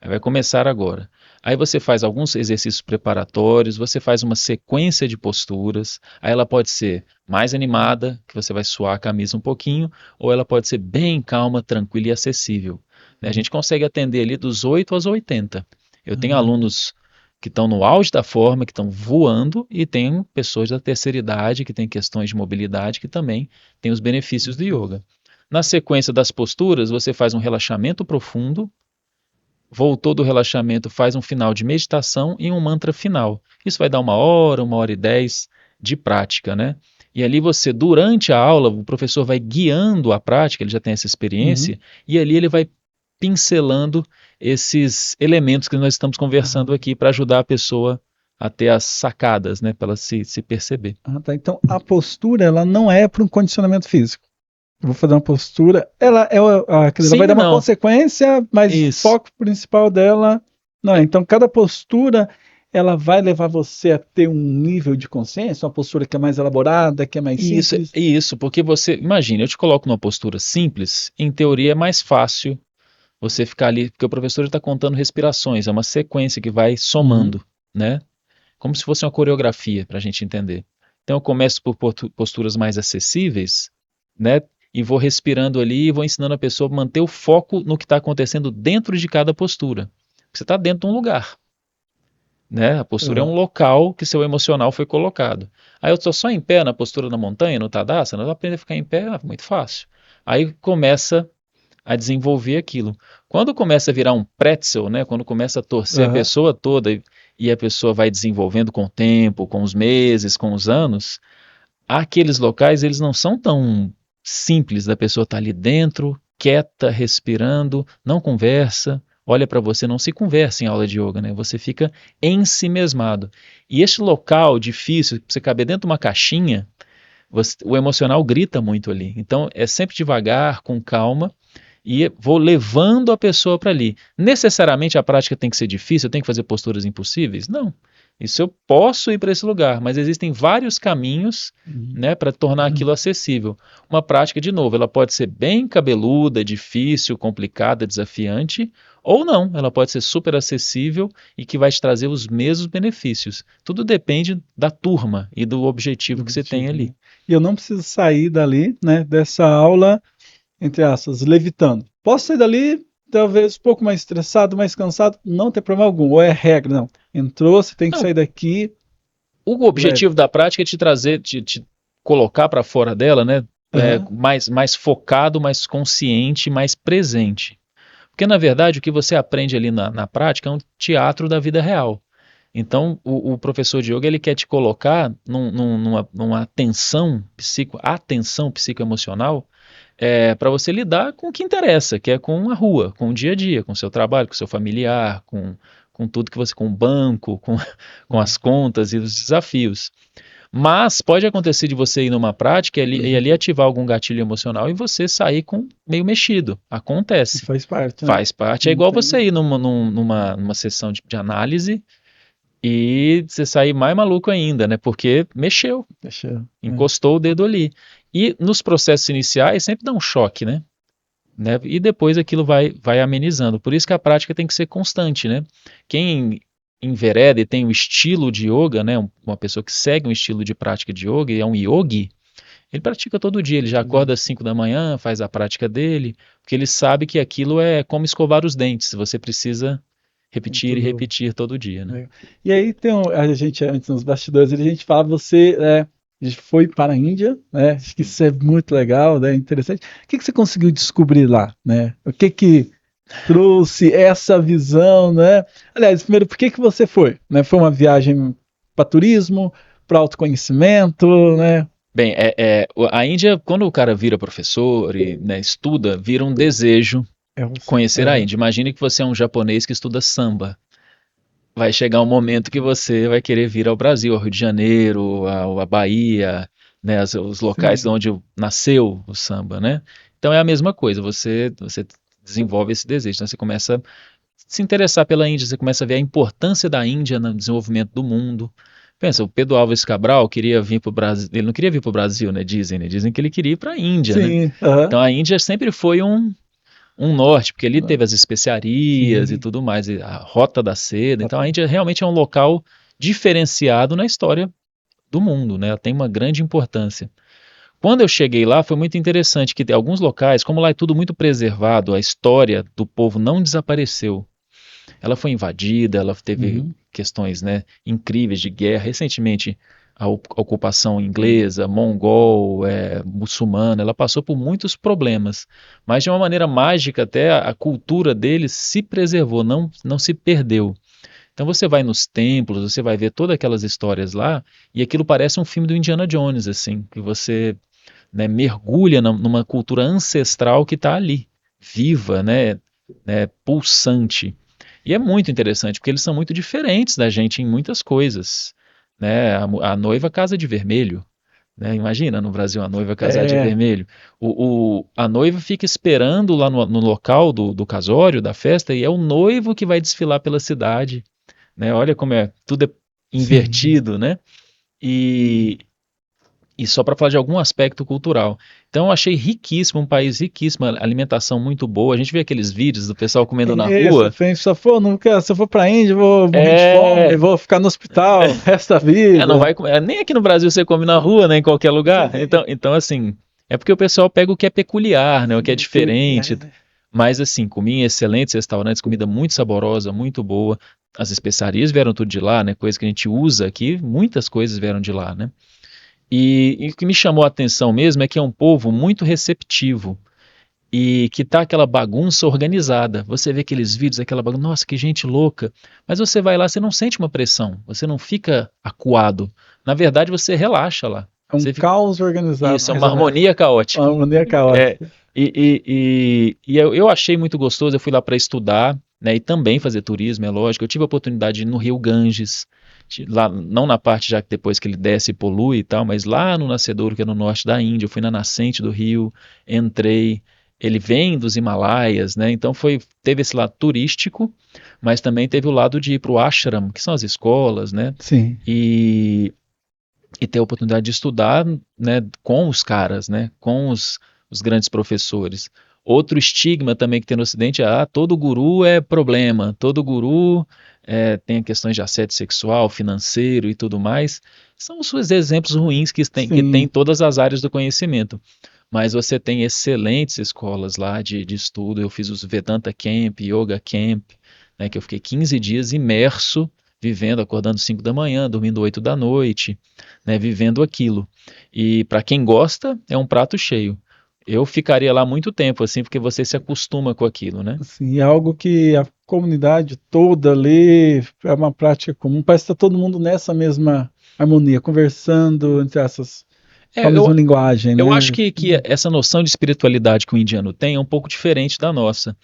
Aí vai começar agora. Aí você faz alguns exercícios preparatórios, você faz uma sequência de posturas, aí ela pode ser mais animada, que você vai suar a camisa um pouquinho, ou ela pode ser bem calma, tranquila e acessível. A gente consegue atender ali dos 8 aos 80. Eu tenho alunos que estão no auge da forma, que estão voando, e tem pessoas da terceira idade, que têm questões de mobilidade, que também têm os benefícios do yoga. Na sequência das posturas, você faz um relaxamento profundo, voltou do relaxamento, faz um final de meditação e um mantra final. Isso vai dar 1 hora e 10 de prática, né? E ali você, durante a aula, o professor vai guiando a prática, ele já tem essa experiência, e ali ele vai pincelando esses elementos que nós estamos conversando aqui para ajudar a pessoa a ter as sacadas, né? Para ela se perceber. Tá. Então a postura, ela não é para um condicionamento físico. Eu vou fazer uma postura, ela vai dar uma consequência, mas o foco principal dela não é. Então, cada postura, ela vai levar você a ter um nível de consciência, uma postura que é mais elaborada, que é mais simples. Isso, porque você, imagina, eu te coloco numa postura simples, em teoria é mais fácil você ficar ali, porque o professor está contando respirações, é uma sequência que vai somando, né? Como se fosse uma coreografia, para a gente entender. Então, eu começo por posturas mais acessíveis, né? E vou respirando ali e vou ensinando a pessoa a manter o foco no que está acontecendo dentro de cada postura. Você está dentro de um lugar, né? A postura é um local que seu emocional foi colocado. Aí eu estou só em pé na postura na montanha, no Tadasana, eu aprendo a ficar em pé, muito fácil. Aí começa a desenvolver aquilo. Quando começa a virar um pretzel, né? Quando começa a torcer a pessoa toda e a pessoa vai desenvolvendo com o tempo, com os meses, com os anos, aqueles locais eles não são tão simples da pessoa estar ali dentro, quieta, respirando, não conversa, olha para você, não se conversa em aula de yoga, né? Você fica ensimesmado. E este local difícil, você caber dentro de uma caixinha, o emocional grita muito ali. Então é sempre devagar, com calma, e vou levando a pessoa para ali. Necessariamente a prática tem que ser difícil, eu tenho que fazer posturas impossíveis? Não. Isso eu posso ir para esse lugar, mas existem vários caminhos, né, para tornar aquilo acessível. Uma prática, de novo, ela pode ser bem cabeluda, difícil, complicada, desafiante, ou não, ela pode ser super acessível e que vai te trazer os mesmos benefícios. Tudo depende da turma e do objetivo que você tem ali. E eu não preciso sair dali, né, dessa aula, entre aspas, levitando. Posso sair dali, talvez um pouco mais estressado, mais cansado, não tem problema algum, ou é regra, não. Entrou, você tem que sair daqui. O objetivo da prática é te trazer, te colocar para fora dela, né? mais focado, mais consciente, mais presente. Porque, na verdade, o que você aprende ali na prática é um teatro da vida real. Então, o professor de yoga, ele quer te colocar numa atenção psicoemocional, para você lidar com o que interessa, que é com a rua, com o dia a dia, com o seu trabalho, com o seu familiar, com tudo que você, com o banco, com as contas e os desafios. Mas pode acontecer de você ir numa prática e ali ativar algum gatilho emocional e você sair meio mexido. Acontece. Faz parte. Né? Faz parte. É igual você ir numa sessão de análise e você sair mais maluco ainda, né? Porque mexeu. Encostou o dedo ali. E nos processos iniciais sempre dá um choque, né? E depois aquilo vai amenizando. Por isso que a prática tem que ser constante, né? Quem envereda e tem o estilo de yoga, né? Uma pessoa que segue um estilo de prática de yoga e é um yogi, ele pratica todo dia, ele já acorda às 5 da manhã, faz a prática dele, porque ele sabe que aquilo é como escovar os dentes, você precisa repetir e repetir todo dia, né? E aí a gente, antes nos bastidores, a gente fala, você foi para a Índia, né? Acho que isso é muito legal, né? Interessante. O que você conseguiu descobrir lá, né? O que trouxe essa visão, né? Aliás, primeiro, por que você foi? Né? Foi uma viagem para turismo, para autoconhecimento, né? Bem, a Índia, quando o cara vira professor e, né, estuda, vira um desejo conhecer a Índia. Imagine que você é um japonês que estuda samba. Vai chegar um momento que você vai querer vir ao Brasil, ao Rio de Janeiro, a Bahia, né, os locais onde nasceu o samba, né? Então é a mesma coisa, você desenvolve esse desejo, então você começa a se interessar pela Índia, você começa a ver a importância da Índia no desenvolvimento do mundo. Pensa, o Pedro Álvares Cabral queria vir para o Brasil, ele não queria vir para o Brasil, né? Dizem que ele queria ir para a Índia, né? Então a Índia sempre foi um norte, porque ali teve as especiarias e tudo mais, e a Rota da Seda. Então a Índia realmente é um local diferenciado na história do mundo, né? Ela tem uma grande importância. Quando eu cheguei lá, foi muito interessante que alguns locais, como lá é tudo muito preservado, a história do povo não desapareceu. Ela foi invadida, ela teve questões, né, incríveis de guerra. Recentemente, a ocupação inglesa, mongol, muçulmana, ela passou por muitos problemas, mas de uma maneira mágica até a cultura deles se preservou, não se perdeu. Então você vai nos templos, você vai ver todas aquelas histórias lá, e aquilo parece um filme do Indiana Jones, assim, que você, né, mergulha numa cultura ancestral que está ali, viva, né, pulsante. E é muito interessante, porque eles são muito diferentes da gente em muitas coisas. Né? A noiva casa de vermelho. Né? Imagina no Brasil a noiva casar de vermelho. A noiva fica esperando lá no local do casório, da festa, e é o noivo que vai desfilar pela cidade. Né? Olha como tudo é invertido, né? E só para falar de algum aspecto cultural. Então eu achei riquíssimo, um país riquíssimo, alimentação muito boa. A gente vê aqueles vídeos do pessoal comendo na rua. Se eu for para a Índia, vou morrer de fome, vou ficar no hospital o resto da vida. Não vai comer. Nem aqui no Brasil você come na rua, nem em qualquer lugar. Então, assim, é porque o pessoal pega o que é peculiar, né, o que é diferente. Mas assim, comi em excelentes restaurantes, comida muito saborosa, muito boa. As especiarias vieram tudo de lá, né, coisa que a gente usa aqui, muitas coisas vieram de lá, né. E o que me chamou a atenção mesmo é que é um povo muito receptivo e que tá aquela bagunça organizada. Você vê aqueles vídeos, aquela bagunça, nossa, que gente louca. Mas você vai lá, você não sente uma pressão, você não fica acuado. Na verdade, você relaxa lá. É um caos organizado. Isso, é uma harmonia caótica. Uma harmonia caótica. E eu achei muito gostoso, eu fui lá para estudar, né, e também fazer turismo, é lógico. Eu tive a oportunidade de ir no Rio Ganges, lá, não na parte já que depois que ele desce e polui e tal, mas lá no nascedouro, que é no norte da Índia, eu fui na nascente do rio, entrei, ele vem dos Himalaias, né, então teve esse lado turístico, mas também teve o lado de ir para o ashram, que são as escolas, né, Sim. e ter a oportunidade de estudar, né, com os caras, né, com os grandes professores. Outro estigma também que tem no Ocidente é todo guru é problema, todo guru tem questões de assédio sexual, financeiro e tudo mais. São os exemplos ruins que tem em todas as áreas do conhecimento. Mas você tem excelentes escolas lá de estudo. Eu fiz os Vedanta Camp, Yoga Camp, né, que eu fiquei 15 dias imerso vivendo, acordando 5 da manhã, dormindo 8 da noite, né, vivendo aquilo. E para quem gosta, é um prato cheio. Eu ficaria lá muito tempo, assim, porque você se acostuma com aquilo, né? Assim, é algo que a comunidade toda ali é uma prática comum. Parece que está todo mundo nessa mesma harmonia, conversando entre essas com É, a mesma linguagem, eu né? acho que essa noção de espiritualidade que o indiano tem é um pouco diferente da nossa.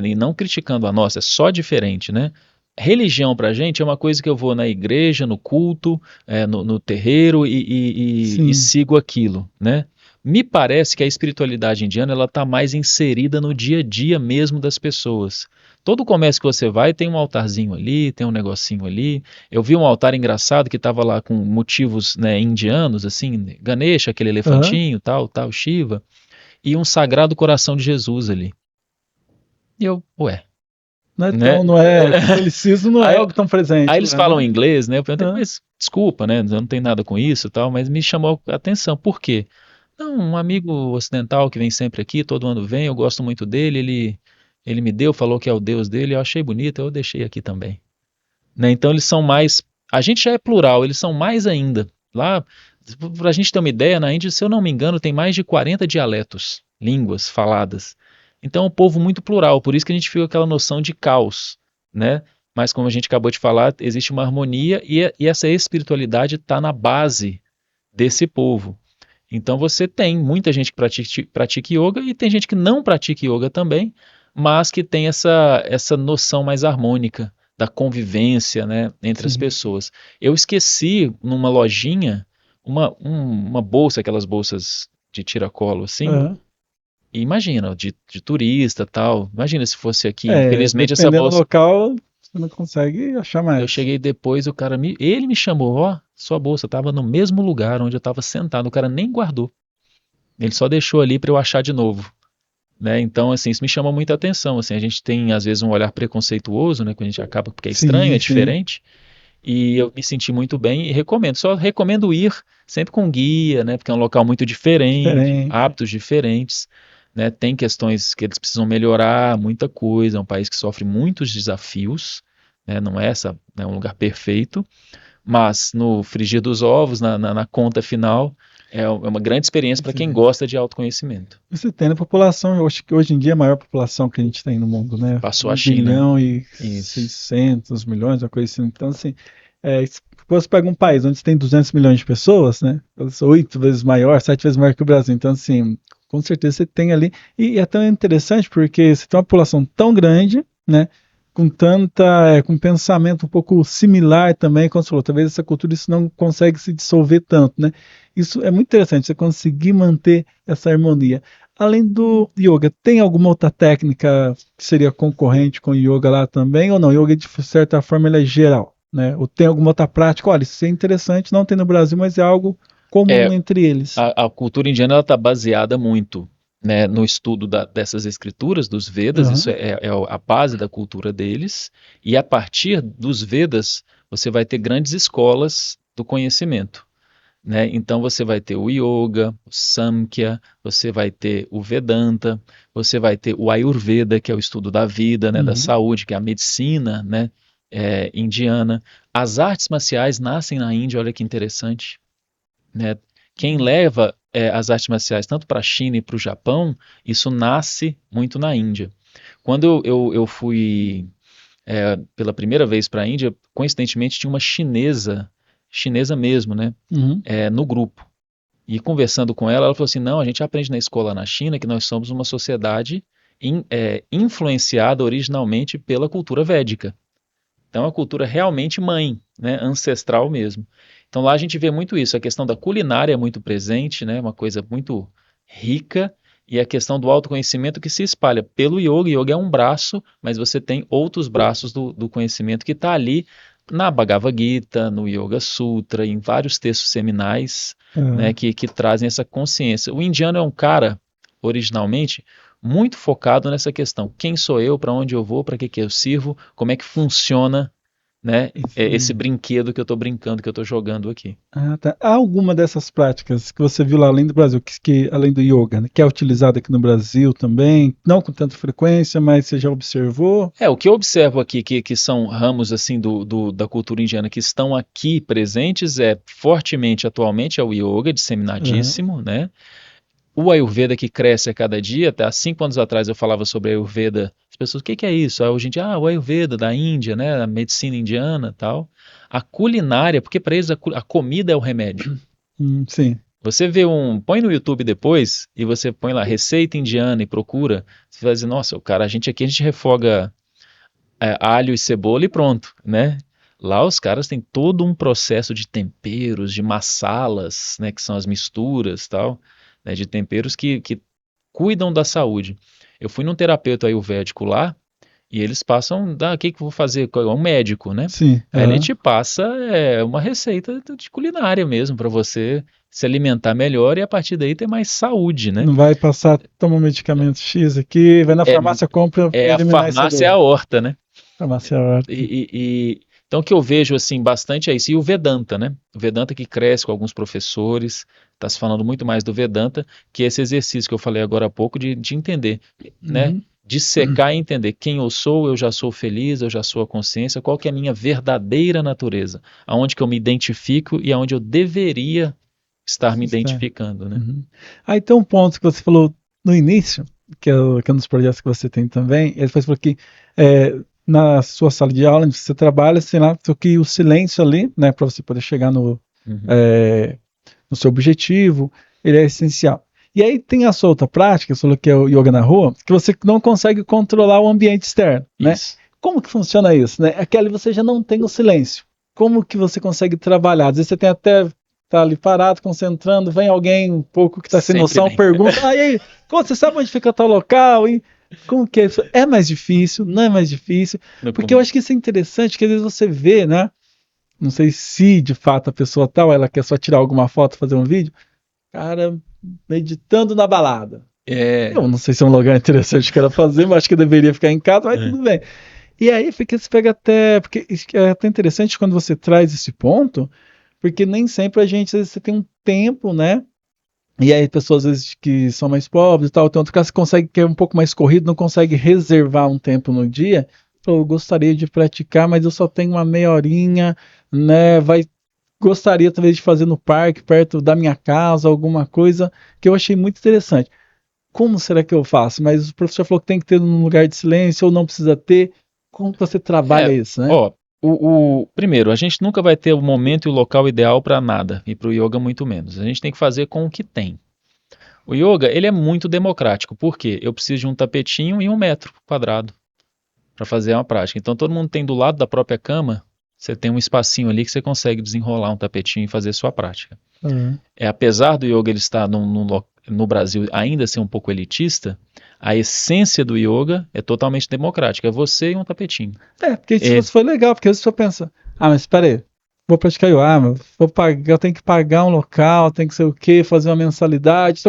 E não criticando a nossa, é só diferente, né? Religião pra gente é uma coisa que eu vou na igreja, no culto, no terreiro e Sim. sigo aquilo, né? Me parece que a espiritualidade indiana ela está mais inserida no dia a dia mesmo das pessoas. Todo comércio que você vai tem um altarzinho ali, tem um negocinho ali. Eu vi um altar engraçado que estava lá com motivos, né, indianos, assim, Ganesha, aquele Aham. elefantinho, tal, Shiva, e um sagrado coração de Jesus ali. E eu, ué, Não é né? tão, não é, catolicismo não é Aí, algo tão aí presente eles lá, falam né? inglês, né? Eu perguntei, Aham. mas desculpa, né? Eu não tenho nada com isso e tal, mas me chamou a atenção. Por quê? Não, um amigo ocidental que vem sempre aqui, todo ano vem, eu gosto muito dele, ele me deu, falou que é o Deus dele, eu achei bonito, eu deixei aqui também. Né? Então eles são mais. A gente já é plural, eles são mais ainda. Lá, para a gente ter uma ideia, na Índia, se eu não me engano, tem mais de 40 dialetos, línguas faladas. Então é um povo muito plural, por isso que a gente fica com aquela noção de caos, né? Mas como a gente acabou de falar, existe uma harmonia e essa espiritualidade está na base desse povo. Então você tem muita gente que pratica yoga e tem gente que não pratica yoga também, mas que tem essa noção mais harmônica da convivência, né, entre as Sim. pessoas. Eu esqueci numa lojinha uma bolsa, aquelas bolsas de tiracolo assim, Aham. e imagina, de turista tal. Imagina se fosse aqui. É, Infelizmente essa dependendo do bolsa. local, você não consegue achar Eu mais. cheguei depois, ele me chamou, ó, sua bolsa estava no mesmo lugar onde eu estava sentado. O cara nem guardou. Ele só deixou ali para eu achar de novo, né? Então, assim, isso me chama muita atenção, assim, a gente tem às vezes um olhar preconceituoso, né, que a gente acaba porque é estranho, Sim, é sim. diferente, e eu me senti muito bem e recomendo. Só recomendo ir sempre com guia, né, porque é um local muito diferente, Diferente. hábitos diferentes, né? Tem questões que eles precisam melhorar, muita coisa, é um país que sofre muitos desafios, né? Não é né, um lugar perfeito, mas no frigir dos ovos, na conta final, é uma grande experiência para Você quem vê. gosta de autoconhecimento. Você tem a população, eu acho que hoje em dia é a maior população que a gente tem no mundo, né? Passou a Um China. bilhão e Isso. 600 milhões, uma coisa assim. Então, assim, se você pega um país onde tem 200 milhões de pessoas, né? 8 vezes maior, 7 vezes maior que o Brasil. Então, assim, com certeza você tem ali. E é tão interessante porque você tem uma população tão grande, né? Com pensamento um pouco similar também, como você falou, talvez essa cultura isso não consegue se dissolver tanto, né? Isso é muito interessante, você conseguir manter essa harmonia. Além do yoga, tem alguma outra técnica que seria concorrente com o yoga lá também, ou não? Yoga, de certa forma, ele é geral, né? Ou tem alguma outra prática? Olha, isso é interessante, não tem no Brasil, mas é algo comum É, entre eles. a cultura indiana está baseada muito, né, no estudo dessas escrituras, dos Vedas, isso Aham. é a base da cultura deles, e a partir dos Vedas você vai ter grandes escolas do conhecimento. Né? Então você vai ter o Yoga, o Samkhya, você vai ter o Vedanta, você vai ter o Ayurveda, que é o estudo da vida, né, da Uhum. saúde, que é a medicina, né, indiana. As artes marciais nascem na Índia, olha que interessante, né? Quem leva as artes marciais tanto para a China e para o Japão, isso nasce muito na Índia. Quando eu fui pela primeira vez para a Índia, coincidentemente tinha uma chinesa mesmo, né, Uhum. no grupo. E conversando com ela, ela falou assim: não, a gente aprende na escola na China que nós somos uma sociedade influenciada originalmente pela cultura védica. Então, é uma cultura realmente mãe, né, ancestral mesmo. Então, lá a gente vê muito isso. A questão da culinária é muito presente, né, uma coisa muito rica, e a questão do autoconhecimento que se espalha pelo yoga. Yoga é um braço, mas você tem outros braços do conhecimento que está ali na Bhagavad Gita, no Yoga Sutra, em vários textos seminais, né, Aham. que trazem essa consciência. O indiano é um cara, originalmente, muito focado nessa questão. Quem sou eu? Para onde eu vou? Para que eu sirvo? Como é que funciona, né? É Sim. esse brinquedo que eu estou brincando, que eu estou jogando aqui. Ah, tá. Há alguma dessas práticas que você viu lá além do Brasil, além do yoga, né, que é utilizada aqui no Brasil também, não com tanta frequência, mas você já observou? O que eu observo aqui, que são ramos assim da cultura indiana que estão aqui presentes, fortemente atualmente é o yoga, disseminadíssimo, né? O Ayurveda que cresce a cada dia, até há 5 anos atrás eu falava sobre Ayurveda, as pessoas, o que é isso? Aí hoje em dia, o Ayurveda da Índia, né, a medicina indiana e tal. A culinária, porque para eles a comida é o remédio. Sim. Você vê põe no YouTube depois e você põe lá receita indiana e procura, você vai dizer, nossa, a gente refoga alho e cebola e pronto, né? Lá os caras têm todo um processo de temperos, de massalas, né, que são as misturas tal, né, de temperos que cuidam da saúde. Eu fui num terapeuta ayurvédico lá e eles passam, o que eu vou fazer? É um médico, né? Sim. Aí ele te passa uma receita de culinária mesmo para você se alimentar melhor e a partir daí ter mais saúde, né? Não vai passar, toma um medicamento X aqui, vai na farmácia, compra para A eliminar essa farmácia é dor. a horta, né? Farmácia é a horta. Então o que eu vejo assim bastante é isso. E o Vedanta, né? O Vedanta que cresce com alguns professores, está se falando muito mais do Vedanta, que é esse exercício que eu falei agora há pouco de entender, né? Dissecar e entender quem eu já sou feliz, eu já sou a consciência, qual que é a minha verdadeira natureza, aonde que eu me identifico e aonde eu deveria estar me identificando, né? Aí tem um ponto que você falou no início, que é um dos projetos que você tem também, ele falou que na sua sala de aula, onde você trabalha, sei lá, que o silêncio ali, né, para você poder chegar no seu objetivo, ele é essencial. E aí tem a sua outra prática, você falou que é o yoga na rua, que você não consegue controlar o ambiente externo, né? Como que funciona isso, né? Aquela você já não tem o silêncio. Como que você consegue trabalhar? Às vezes você tem até tá ali parado, concentrando, vem alguém um pouco que está sem noção, pergunta, e aí, você sabe onde fica tal local? E como que é isso? É mais difícil? Não é mais difícil? Porque eu acho que isso é interessante, que às vezes você vê, né? Não sei se de fato a pessoa tal, ela quer só tirar alguma foto, fazer um vídeo, cara, meditando na balada. Eu não sei se é um lugar interessante que ela fazer, mas acho que deveria ficar em casa, mas tudo bem. E aí você pega até, porque é até interessante quando você traz esse ponto, porque nem sempre às vezes você tem um tempo, né? E aí pessoas às vezes que são mais pobres e tal, tem outro caso que consegue, que é um pouco mais corrido, não consegue reservar um tempo no dia. Eu gostaria de praticar, mas eu só tenho uma meia horinha, né? Gostaria talvez de fazer no parque, perto da minha casa, alguma coisa que eu achei muito interessante. Como será que eu faço? Mas o professor falou que tem que ter um lugar de silêncio ou não precisa ter. Como você trabalha isso, né? Primeiro, a gente nunca vai ter o momento e o local ideal para nada, e para o yoga muito menos. A gente tem que fazer com o que tem. O yoga, ele é muito democrático, por quê? Eu preciso de um tapetinho e 1 metro quadrado para fazer uma prática. Então todo mundo tem do lado da própria cama, você tem um espacinho ali que você consegue desenrolar um tapetinho e fazer sua prática. Apesar do yoga ele estar no Brasil ainda ser um pouco elitista, a essência do yoga é totalmente democrática, é você e um tapetinho. Porque isso foi legal, porque às vezes você pensa, mas espera aí, vou praticar yoga, eu tenho que pagar um local, tem que ser o quê, fazer uma mensalidade,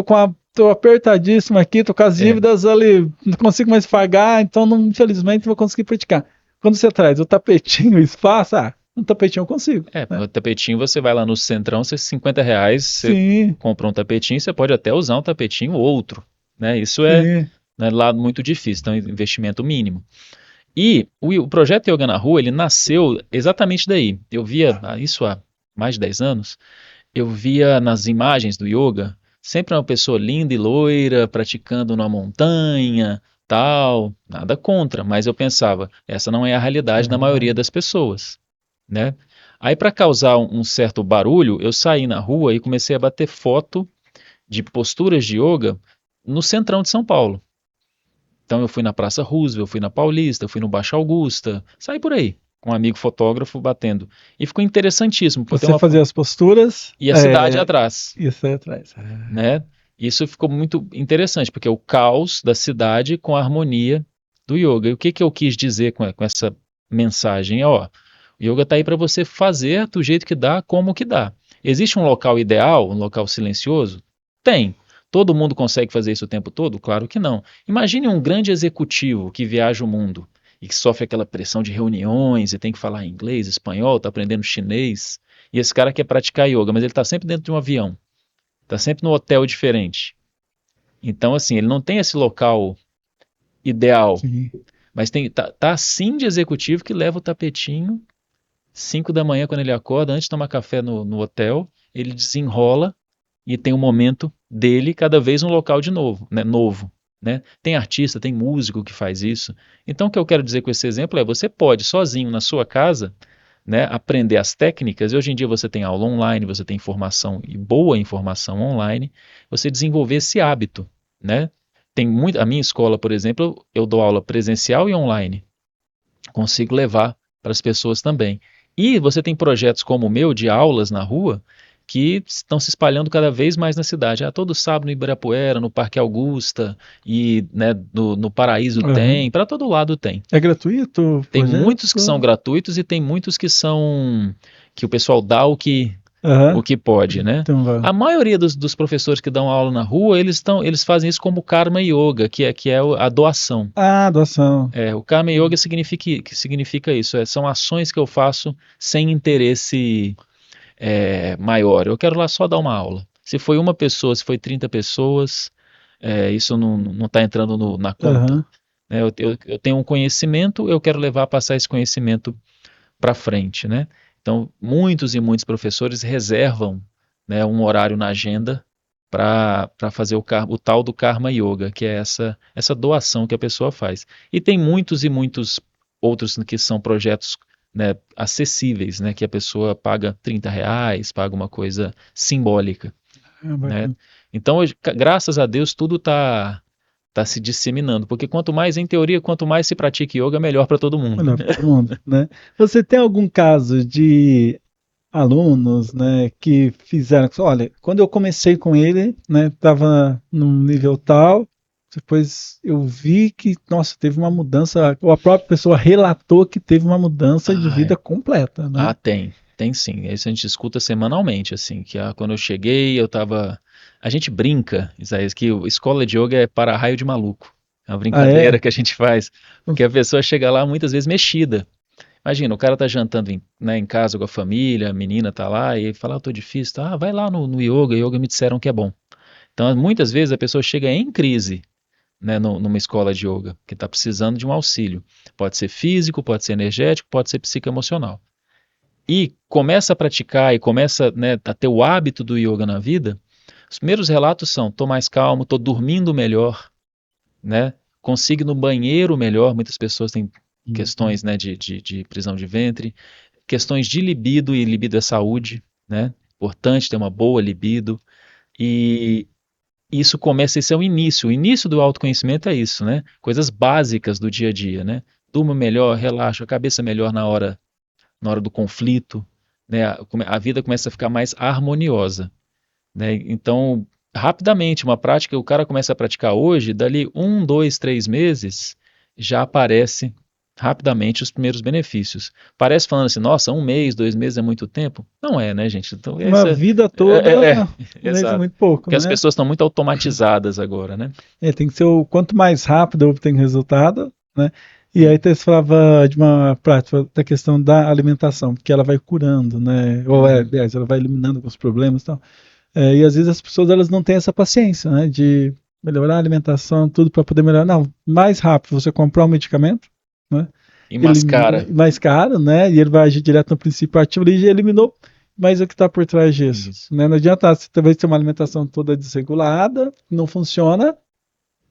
tô apertadíssimo aqui, tô com as dívidas ali, não consigo mais pagar, então infelizmente não vou conseguir praticar. Quando você traz o tapetinho, o espaço, um tapetinho eu consigo. O tapetinho você vai lá no Centrão, R$50, você compra um tapetinho, você pode até usar um tapetinho ou outro, né? Isso não é lá muito difícil, então é um investimento mínimo. E o projeto Yoga na Rua, ele nasceu exatamente daí. Eu via isso há mais de 10 anos, eu via nas imagens do yoga, sempre uma pessoa linda e loira, praticando numa montanha, tal, nada contra, mas eu pensava, essa não é a realidade da maioria das pessoas, né? Aí para causar um certo barulho, eu saí na rua e comecei a bater foto de posturas de yoga no centrão de São Paulo. Então eu fui na Praça Roosevelt, eu fui na Paulista, eu fui no Baixa Augusta, saí por aí, com um amigo fotógrafo batendo. E ficou interessantíssimo. Você fazia as posturas. E a cidade atrás. Isso aí atrás. Né? Isso ficou muito interessante, porque é o caos da cidade com a harmonia do yoga. E o que eu quis dizer com essa mensagem? O yoga está aí para você fazer do jeito que dá, como que dá. Existe um local ideal, um local silencioso? Tem. Todo mundo consegue fazer isso o tempo todo? Claro que não. Imagine um grande executivo que viaja o mundo e que sofre aquela pressão de reuniões e tem que falar inglês, espanhol, está aprendendo chinês, e esse cara quer praticar yoga, mas ele está sempre dentro de um avião, está sempre num hotel diferente. Então, assim, ele não tem esse local ideal, Sim. mas tá assim de executivo que leva o tapetinho 5 da manhã quando ele acorda, antes de tomar café no hotel, ele desenrola e tem um momento dele, cada vez um local de novo, né? Tem artista, tem músico que faz isso. Então o que eu quero dizer com esse exemplo é, você pode sozinho na sua casa, né, aprender as técnicas, e hoje em dia você tem aula online, você tem informação e boa informação online, você desenvolver esse hábito, né? A minha escola, por exemplo, eu dou aula presencial e online. Consigo levar para as pessoas também. E você tem projetos como o meu, de aulas na rua, que estão se espalhando cada vez mais na cidade. Todo sábado no Ibirapuera, no Parque Augusta, e né, no Paraíso tem, para todo lado tem. É gratuito o Tem projeto? muitos que são gratuitos e tem muitos que são que o pessoal dá o que pode, né? Então, A maioria dos professores que dão aula na rua, eles fazem isso como Karma Yoga, que é a doação. Doação. O Karma Yoga significa isso, são ações que eu faço sem interesse maior. Eu quero lá só dar uma aula. Se foi uma pessoa, se foi 30 pessoas, isso não está entrando na conta. Eu tenho um conhecimento, eu quero passar esse conhecimento para frente, né? Então, muitos e muitos professores reservam, né, um horário na agenda para fazer o tal do Karma Yoga, que é essa doação que a pessoa faz. E tem muitos e muitos outros que são projetos, né, acessíveis, né, que a pessoa paga R$30, paga uma coisa simbólica. Né? Então, hoje, graças a Deus, tudo está se disseminando, porque em teoria, quanto mais se pratica yoga, melhor para todo mundo. Melhor para todo mundo, né? Você tem algum caso de alunos, né, que fizeram, olha, quando eu comecei com ele, né, estava num nível tal, depois eu vi que, nossa, teve uma mudança, ou a própria pessoa relatou que teve uma mudança de vida completa, né? Tem sim, isso a gente escuta semanalmente, assim, que quando eu cheguei, a gente brinca, Isaías, que a escola de yoga é para raio de maluco, é uma brincadeira que a gente faz, porque a pessoa chega lá muitas vezes mexida. Imagina, o cara tá jantando em casa com a família, a menina tá lá e fala, tô difícil, vai lá no yoga me disseram que é bom. Então, muitas vezes a pessoa chega em crise, né, numa escola de yoga, que está precisando de um auxílio. Pode ser físico, pode ser energético, pode ser psicoemocional. E começa a praticar e começa, né, a ter o hábito do yoga na vida, os primeiros relatos são, tô mais calmo, tô dormindo melhor, né, consigo ir no banheiro melhor, muitas pessoas têm questões, né, de prisão de ventre, questões de libido, e libido é saúde, né, importante ter uma boa libido, e isso começa, esse é o início do autoconhecimento é isso, né, coisas básicas do dia a dia, né, durma melhor, relaxa, a cabeça melhor na hora do conflito, né, a vida começa a ficar mais harmoniosa, né, então, rapidamente, uma prática, o cara começa a praticar hoje, dali 1, 2, 3 meses, já aparece rapidamente os primeiros benefícios. Parece falando assim, nossa, 1 mês, 2 meses é muito tempo? Não é, né, gente? Então, uma vida toda exato. muito pouco, porque as pessoas estão muito automatizadas agora, né? Tem que ser quanto mais rápido eu obtenho resultado, né? E aí você falava de uma prática da questão da alimentação, porque ela vai curando, né? Ou aliás, ela vai eliminando alguns problemas e tal. E às vezes as pessoas elas não têm essa paciência, né? De melhorar a alimentação, tudo para poder melhorar. Não, mais rápido você comprar um medicamento, né? E mais caro, né? E ele vai agir direto no princípio ativo e eliminou. Mas o que está por trás disso? Né? Não adianta, você talvez ter uma alimentação toda desregulada, não funciona,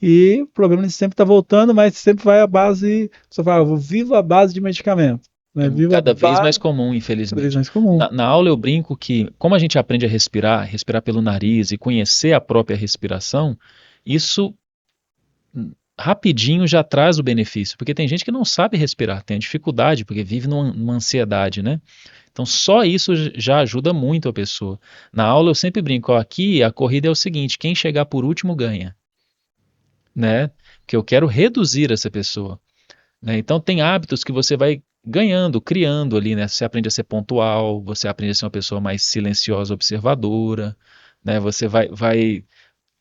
e o problema sempre está voltando, mas sempre vai à base. Você fala, eu vivo à base de medicamento. Né? Cada vez mais comum, infelizmente. Cada vez mais comum. Na aula eu brinco que, como a gente aprende a respirar pelo nariz e conhecer a própria respiração, isso rapidinho já traz o benefício, porque tem gente que não sabe respirar, tem dificuldade, porque vive numa ansiedade, né? Então só isso já ajuda muito a pessoa. Na aula eu sempre brinco, aqui a corrida é o seguinte, quem chegar por último ganha, né? Porque eu quero reduzir essa pessoa, né? Então tem hábitos que você vai ganhando, criando ali, né? Você aprende a ser pontual, você aprende a ser uma pessoa mais silenciosa, observadora, né? Você vai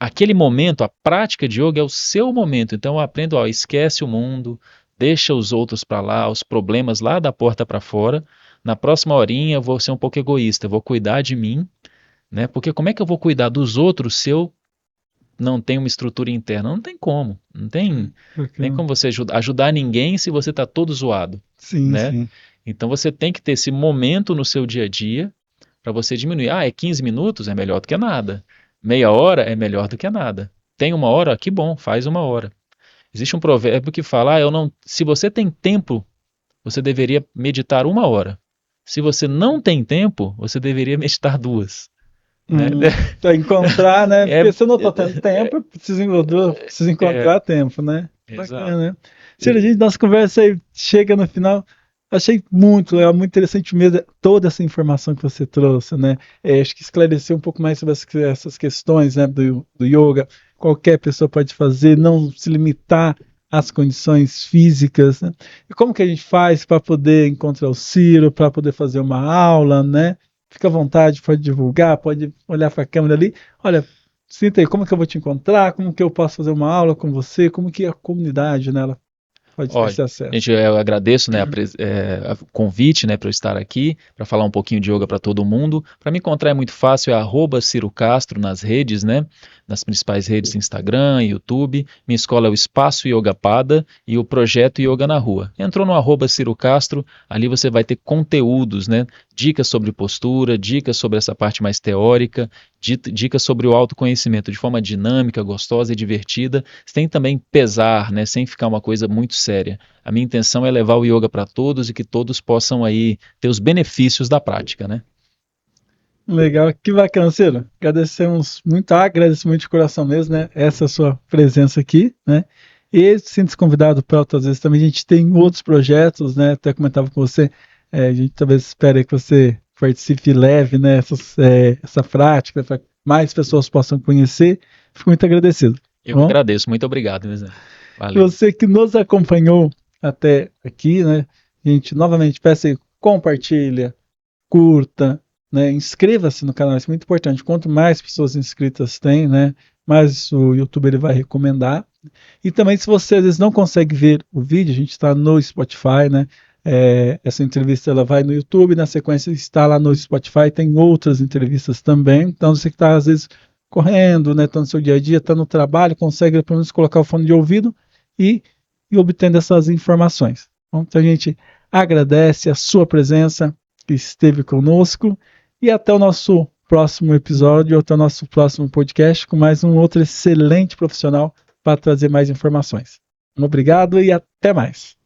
aquele momento, a prática de yoga é o seu momento, então eu aprendo, esquece o mundo, deixa os outros para lá, os problemas lá da porta para fora. Na próxima horinha eu vou ser um pouco egoísta, eu vou cuidar de mim, né? Porque como é que eu vou cuidar dos outros se eu não tenho uma estrutura interna? Não tem como, não tem como você ajudar ninguém se você está todo zoado, Sim, né? sim. Então você tem que ter esse momento no seu dia a dia para você diminuir. É 15 minutos? É melhor do que nada. Meia hora é melhor do que nada. Tem uma hora? Que bom, faz uma hora. Existe um provérbio que fala, se você tem tempo, você deveria meditar 1 hora. Se você não tem tempo, você deveria meditar 2. Né? Para encontrar, né? Porque se eu não estou tendo tempo, preciso encontrar tempo, né? Bacana, né? Ciro, nossa conversa aí chega no final. Achei muito legal, muito interessante mesmo toda essa informação que você trouxe, né? Acho que esclareceu um pouco mais sobre essas questões, né, do yoga. Qualquer pessoa pode fazer, não se limitar às condições físicas, né? E como que a gente faz para poder encontrar o Ciro, para poder fazer uma aula, né? Fica à vontade, pode divulgar, pode olhar para a câmera ali. Olha, sinta aí, como que eu vou te encontrar, como que eu posso fazer uma aula com você, como que a comunidade, né, ela pode ter esse acesso. Gente, eu agradeço, né, o convite, né, para eu estar aqui, para falar um pouquinho de yoga para todo mundo. Para me encontrar é muito fácil, é @Ciro Castro nas redes, né, nas principais redes, Instagram, YouTube. Minha escola é o Espaço Yogapada e o Projeto Yoga na Rua. Entrou no @Ciro Castro, ali você vai ter conteúdos, né, dicas sobre postura, dicas sobre essa parte mais teórica, dicas sobre o autoconhecimento de forma dinâmica, gostosa e divertida, sem também pesar, né, sem ficar uma coisa muito séria. A minha intenção é levar o yoga para todos e que todos possam aí ter os benefícios da prática, né? Legal, que bacana, Ciro. Agradeço muito de coração mesmo, né? Essa sua presença aqui, né? E sinta-se convidado para outras vezes também. A gente tem outros projetos, né? Até comentava com você, a gente talvez espere que você participe e leve, né, essa prática para que mais pessoas possam conhecer. Fico muito agradecido. Eu agradeço, muito obrigado, Elisandro. Valeu. Você que nos acompanhou até aqui, né? A gente novamente peça aí, compartilha, curta, né? Inscreva-se no canal, isso é muito importante. Quanto mais pessoas inscritas tem, né, mais o YouTube ele vai recomendar. E também, se você às vezes não consegue ver o vídeo, a gente está no Spotify, né? Essa entrevista ela vai no YouTube, na sequência está lá no Spotify, tem outras entrevistas também. Então, você que está às vezes correndo, né, está no seu dia a dia, está no trabalho, consegue pelo menos colocar o fone de ouvido e obtendo essas informações. Então, a gente agradece a sua presença, que esteve conosco, e até o nosso próximo episódio, até o nosso próximo podcast, com mais um outro excelente profissional para trazer mais informações. Obrigado e até mais.